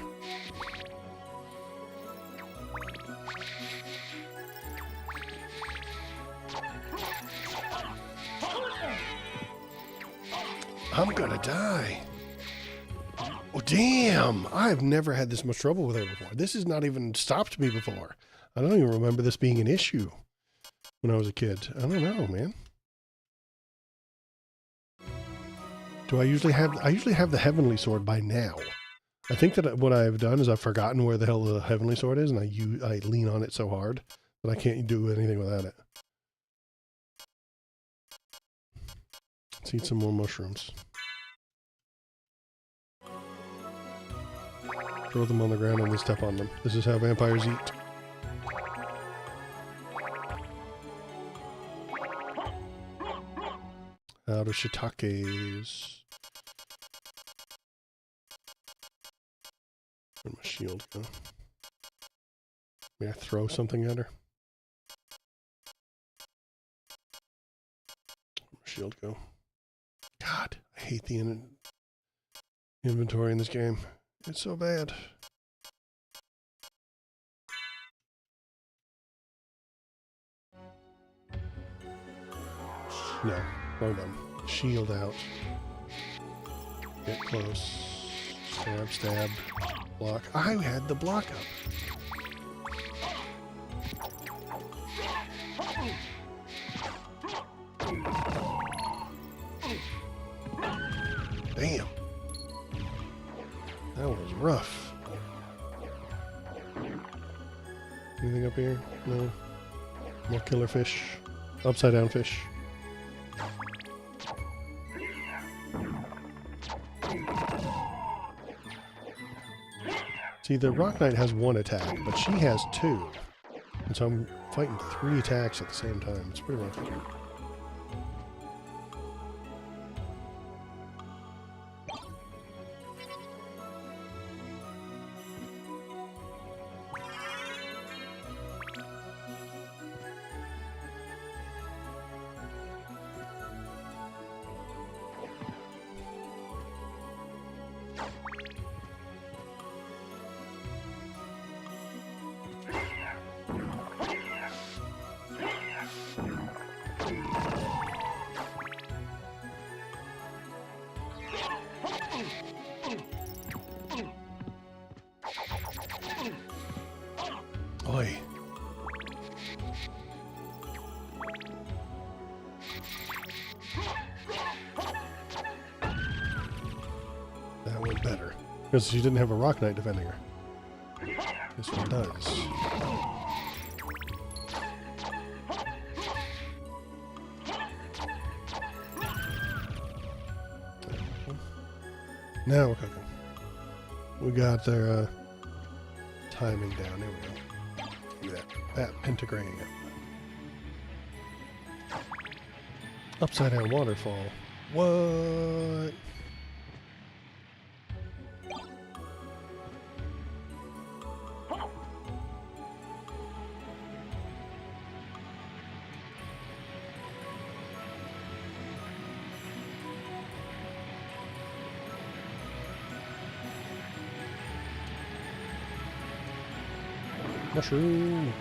I'm gonna die. Oh, damn. I've never had this much trouble with her before. This has not even stopped me before. I don't even remember this being an issue when I was a kid. I don't know, man. I usually have the heavenly sword by now. I think that what I've done is I've forgotten where the hell the heavenly sword is, and I lean on it so hard that I can't do anything without it. Let's eat some more mushrooms. Throw them on the ground and then step on them. This is how vampires eat. Out of shiitakes. Where'd my shield go? May I throw something at her? Where'd my shield go? God, I hate the inventory in this game. It's so bad. No, wrong button. Shield out. Get close. Stab, stab. Block. I had the block up. Damn. That was rough. Anything up here? No. More killer fish. Upside down fish. See, the Rock Knight has one attack, but she has two. And so I'm fighting 3 attacks at the same time. It's pretty rough. Oi. That went better. Because she didn't have a Rock Knight defending her. This one does. Now we're cooking. We got their timing down. There we go. Look at that pentagram. Upside down waterfall. What? Mushroom.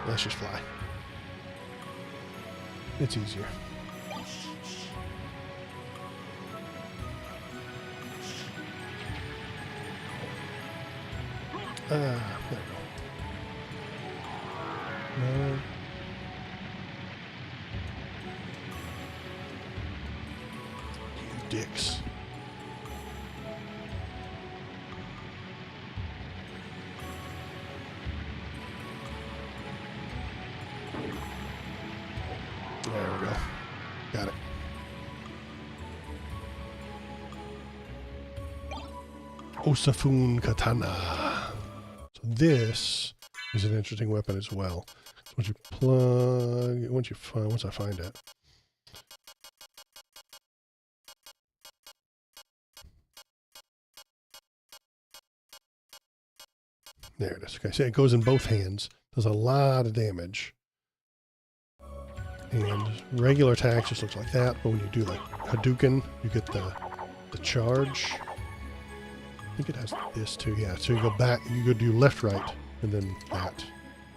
Let's just fly. It's easier. There we go. No. You dicks. There we go. Got it. Osafun Katana. So this is an interesting weapon as well. So once you plug, once I find it. There it is. Okay, so it goes in both hands. Does a lot of damage. And regular attacks just looks like that, but when you do like Hadouken, you get the charge. I think it has this too, yeah. So you go back, you go do left, right, and then that.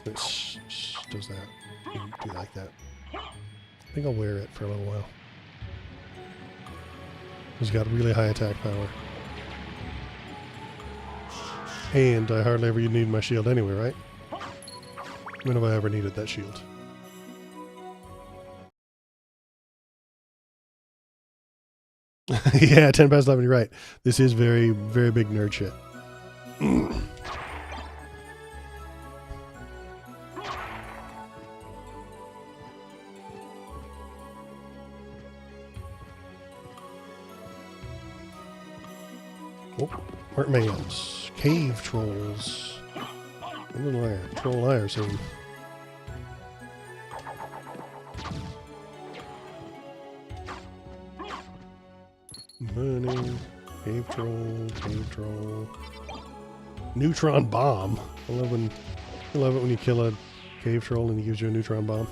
It does that. You do like that. I think I'll wear it for a little while. He's got really high attack power. And I hardly ever need my shield anyway, right? When have I ever needed that shield? Yeah, 10 past 11, you're right. This is very, very big nerd shit. Oh, Mermans. Cave trolls. Little liar. Troll liar soon. Money. Cave troll. Cave troll. Neutron bomb. I love it when you kill a cave troll and he gives you a neutron bomb.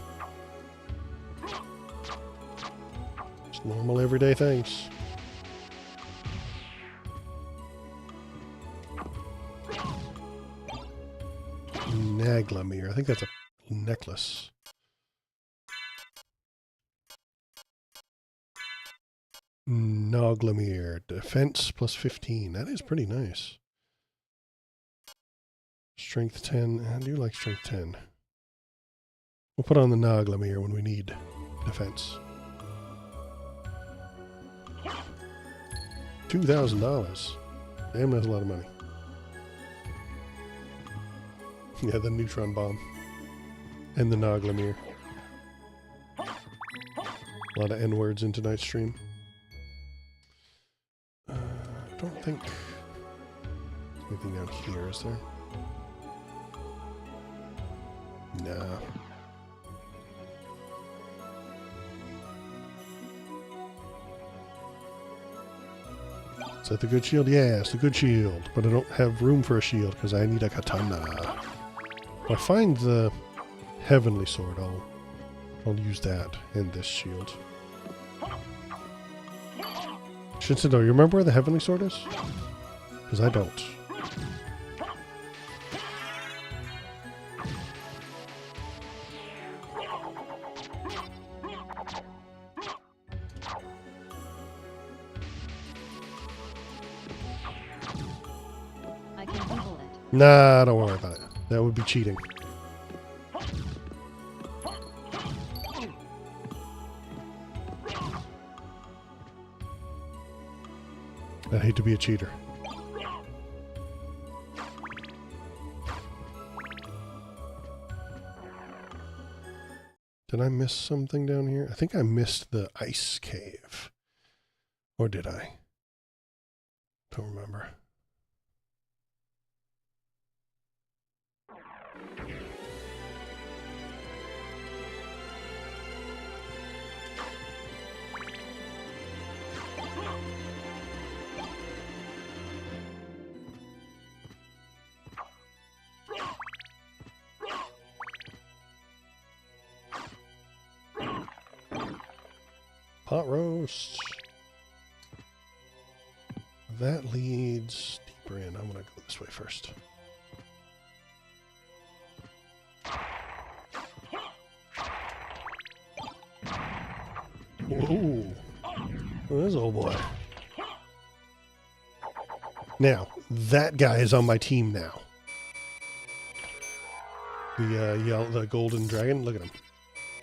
Just normal everyday things. Naglamir. I think that's a necklace. Naglamir. Defense plus 15. That is pretty nice. Strength 10. I do like strength 10. We'll put on the Naglamir when we need defense. $2,000. Damn, that's a lot of money. Yeah, the neutron bomb. And the Naglamir. A lot of N-words in tonight's stream. I don't think there's anything down here, is there? Nah. Is that the good shield? Yeah, it's the good shield. But I don't have room for a shield because I need a katana. If I find the heavenly sword, I'll use that and this shield. Shinsedo, you remember where the heavenly sword is? Because I don't. I can Google it. Nah, don't worry about it. That would be cheating. I'd hate to be a cheater. Did I miss something down here? I think I missed the ice cave. Or did I? Don't remember. Pot roast. That leads deeper in. I'm going to go this way first. Whoa. Oh, this old boy. Now, that guy is on my team now. The golden dragon. Look at him.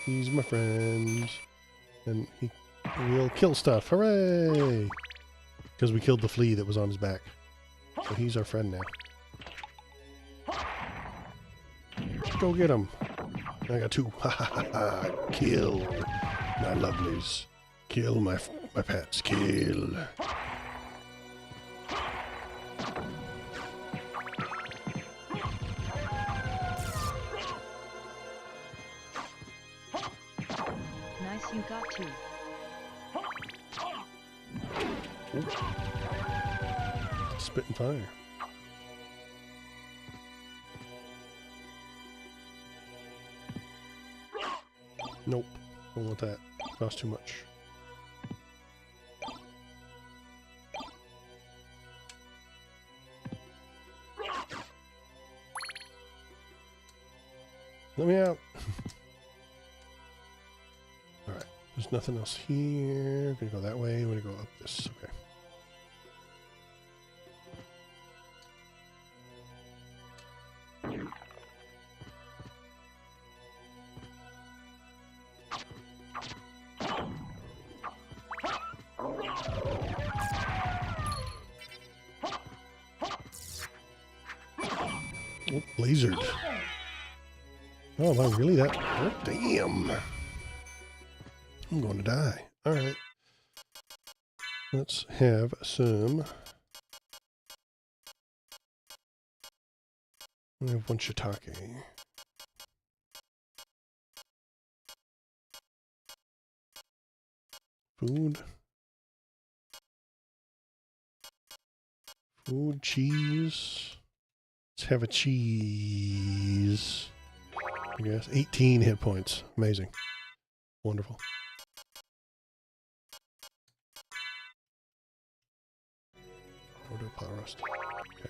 He's my friend. And we'll kill stuff. Hooray! Because we killed the flea that was on his back. So he's our friend now. Go get him. I got two. Ha ha ha ha. Kill my lovelies. Kill my pets. Kill. Nice, you got two. Ooh. Spitting fire. Nope. Don't want that. Costs too much. Let me out. Alright. There's nothing else here. Gonna go that way. We're gonna go up this. Okay. Oh, lasered. Oh, am I really that? Oh, damn. I'm going to die. All right. Let's have some. We have one shiitake. Food. Food, cheese. Let's have a cheese. I guess 18 hit points. Amazing. Wonderful. Order pot roast. Okay.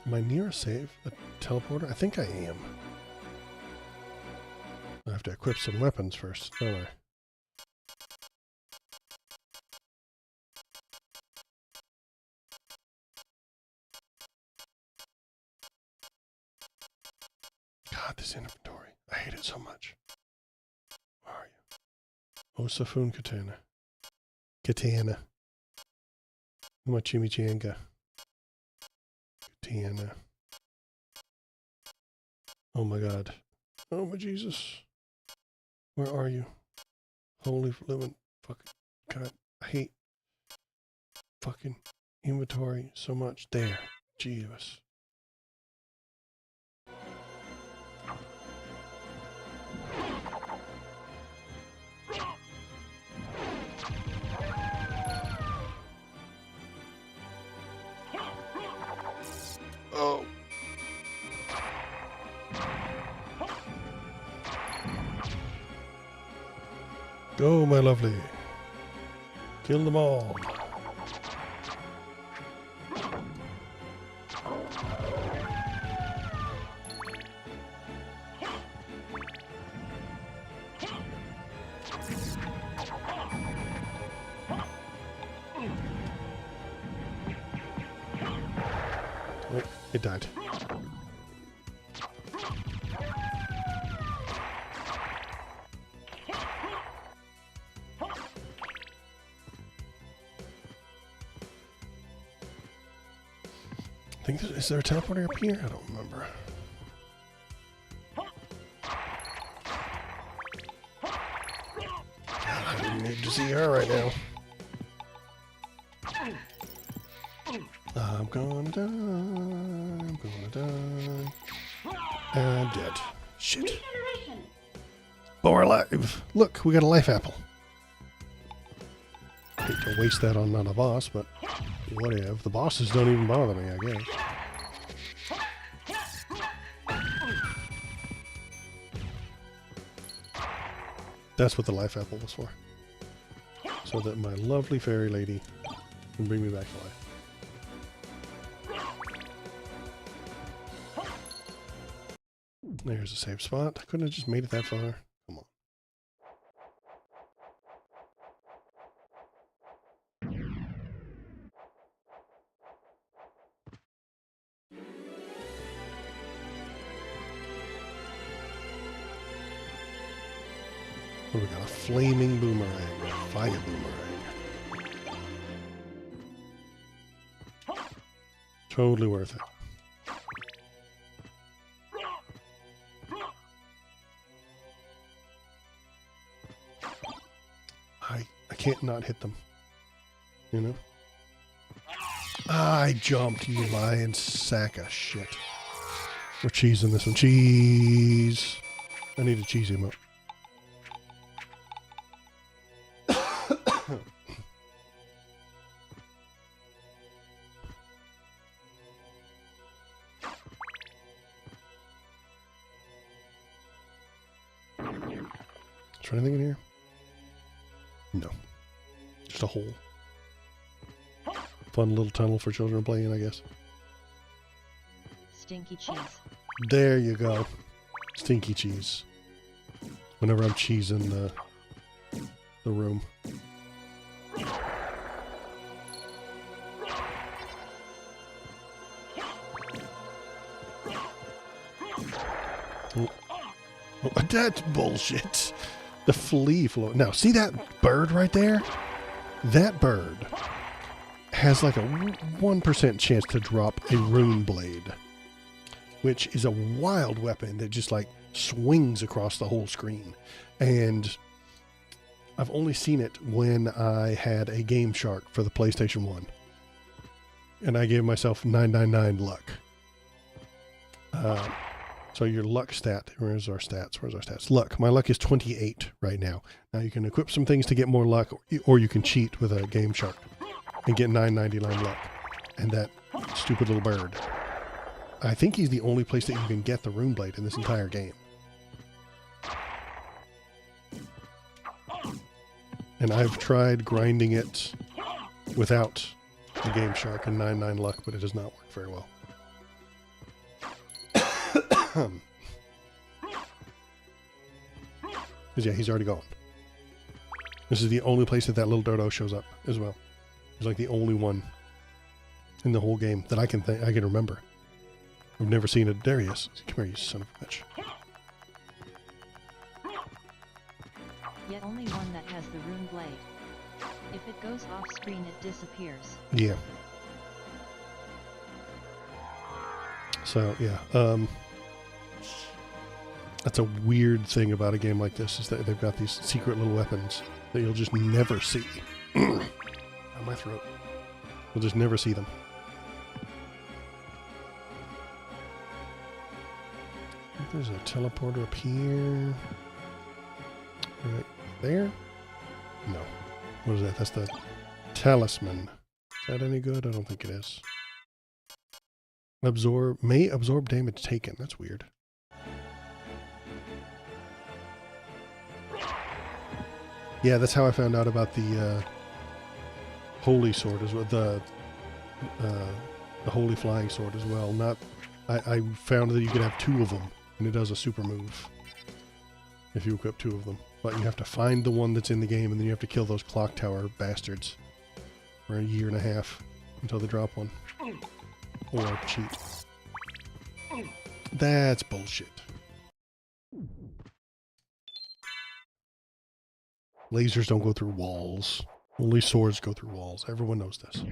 Am I near a save? A teleporter? I think I am. I have to equip some weapons first, don't I? God, this inventory. I hate it so much. Where are you? Osafun Katana. Katana. My chimichanga. Katana. Oh my God. Oh my Jesus. Where are you? Holy living fucking God. I hate fucking inventory so much. There. Jesus. Oh. Go, my lovely. Kill them all. Oh, it died. I think is there a teleporter up here? I don't remember. God, I need to see her right now. I'm gonna die. I'm gonna die. I'm dead. Shit. But we're alive. Look, we got a life apple. Hate to waste that on not a boss, but whatever. The bosses don't even bother me, I guess. That's what the life apple was for. So that my lovely fairy lady can bring me back to life. There's a safe spot. I couldn't have just made it that far. Come on. Oh, we got a flaming boomerang. A fire boomerang. Totally worth it. I can't not hit them. You know? I jumped, you lying sack of shit. We're cheesing this one. Cheese. I need to cheese him up. Is there anything in here? No. Just a hole. Fun little tunnel for children to play in, I guess. Stinky cheese. There you go. Stinky cheese. Whenever I'm cheesing the room. Oh. Oh, that's bullshit. The flea float. Now, see that bird right there? That bird has like a 1% chance to drop a rune blade, which is a wild weapon that just like swings across the whole screen. And I've only seen it when I had a Game Shark for the PlayStation 1. And I gave myself 999 luck. So your luck stat, where's our stats? Luck. My luck is 28 right now. Now you can equip some things to get more luck, or you can cheat with a Game Shark and get 999 luck. And that stupid little bird. I think he's the only place that you can get the rune blade in this entire game. And I've tried grinding it without the Game Shark and 99 luck, but it does not work very well. Because yeah, he's already gone. This is the only place that little dodo shows up as well. He's like the only one in the whole game that I can remember. I've never seen it. There he is. Come here, you son of a bitch. Yet only one that has the rune blade. If it goes off screen, it disappears. Yeah. So yeah, that's a weird thing about a game like this, is that they've got these secret little weapons that you'll just never see. On my throat. You'll just never see them. There's a teleporter up here. Right there? No. What is that? That's the talisman. Is that any good? I don't think it is. May absorb damage taken. That's weird. Yeah, that's how I found out about the holy sword as well. The holy flying sword as well. I found that you could have 2 of them, and it does a super move if you equip 2 of them. But you have to find the one that's in the game, and then you have to kill those clock tower bastards for 1.5 years until they drop one. Or cheat. That's bullshit. Lasers don't go through walls. Only swords go through walls. Everyone knows this.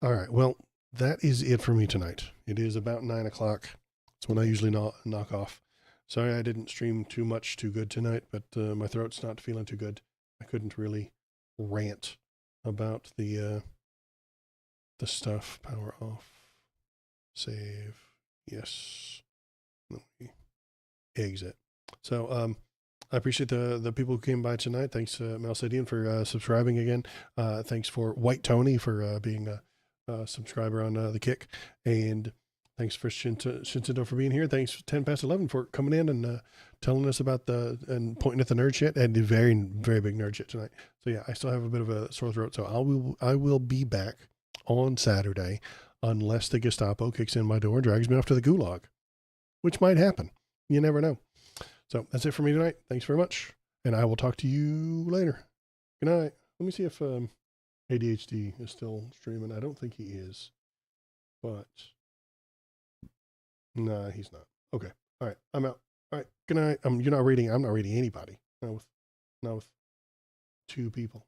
All right. Well, that is it for me tonight. It is about 9 o'clock. It's when I usually knock off. Sorry I didn't stream too good tonight, but my throat's not feeling too good. I couldn't really rant about the stuff. Power off. Save. Yes. Let me exit. So I appreciate the people who came by tonight. Thanks Malcidian for subscribing again. Thanks for White Tony for being a subscriber on the Kick, and thanks for Shinsudo for being here. Thanks 10 past 11 for coming in and telling us about and pointing at the nerd shit, and the very, very big nerd shit tonight. So yeah, I still have a bit of a sore throat, so I will be back on Saturday unless the Gestapo kicks in my door and drags me off to the gulag, which might happen. You never know. So that's it for me tonight. Thanks very much, and I will talk to you later. Good night. Let me see if ADHD is still streaming. I don't think he is, but nah, he's not. Okay. All right. I'm out. All right. Good night. You're not reading. I'm not reading anybody. Not with 2 people.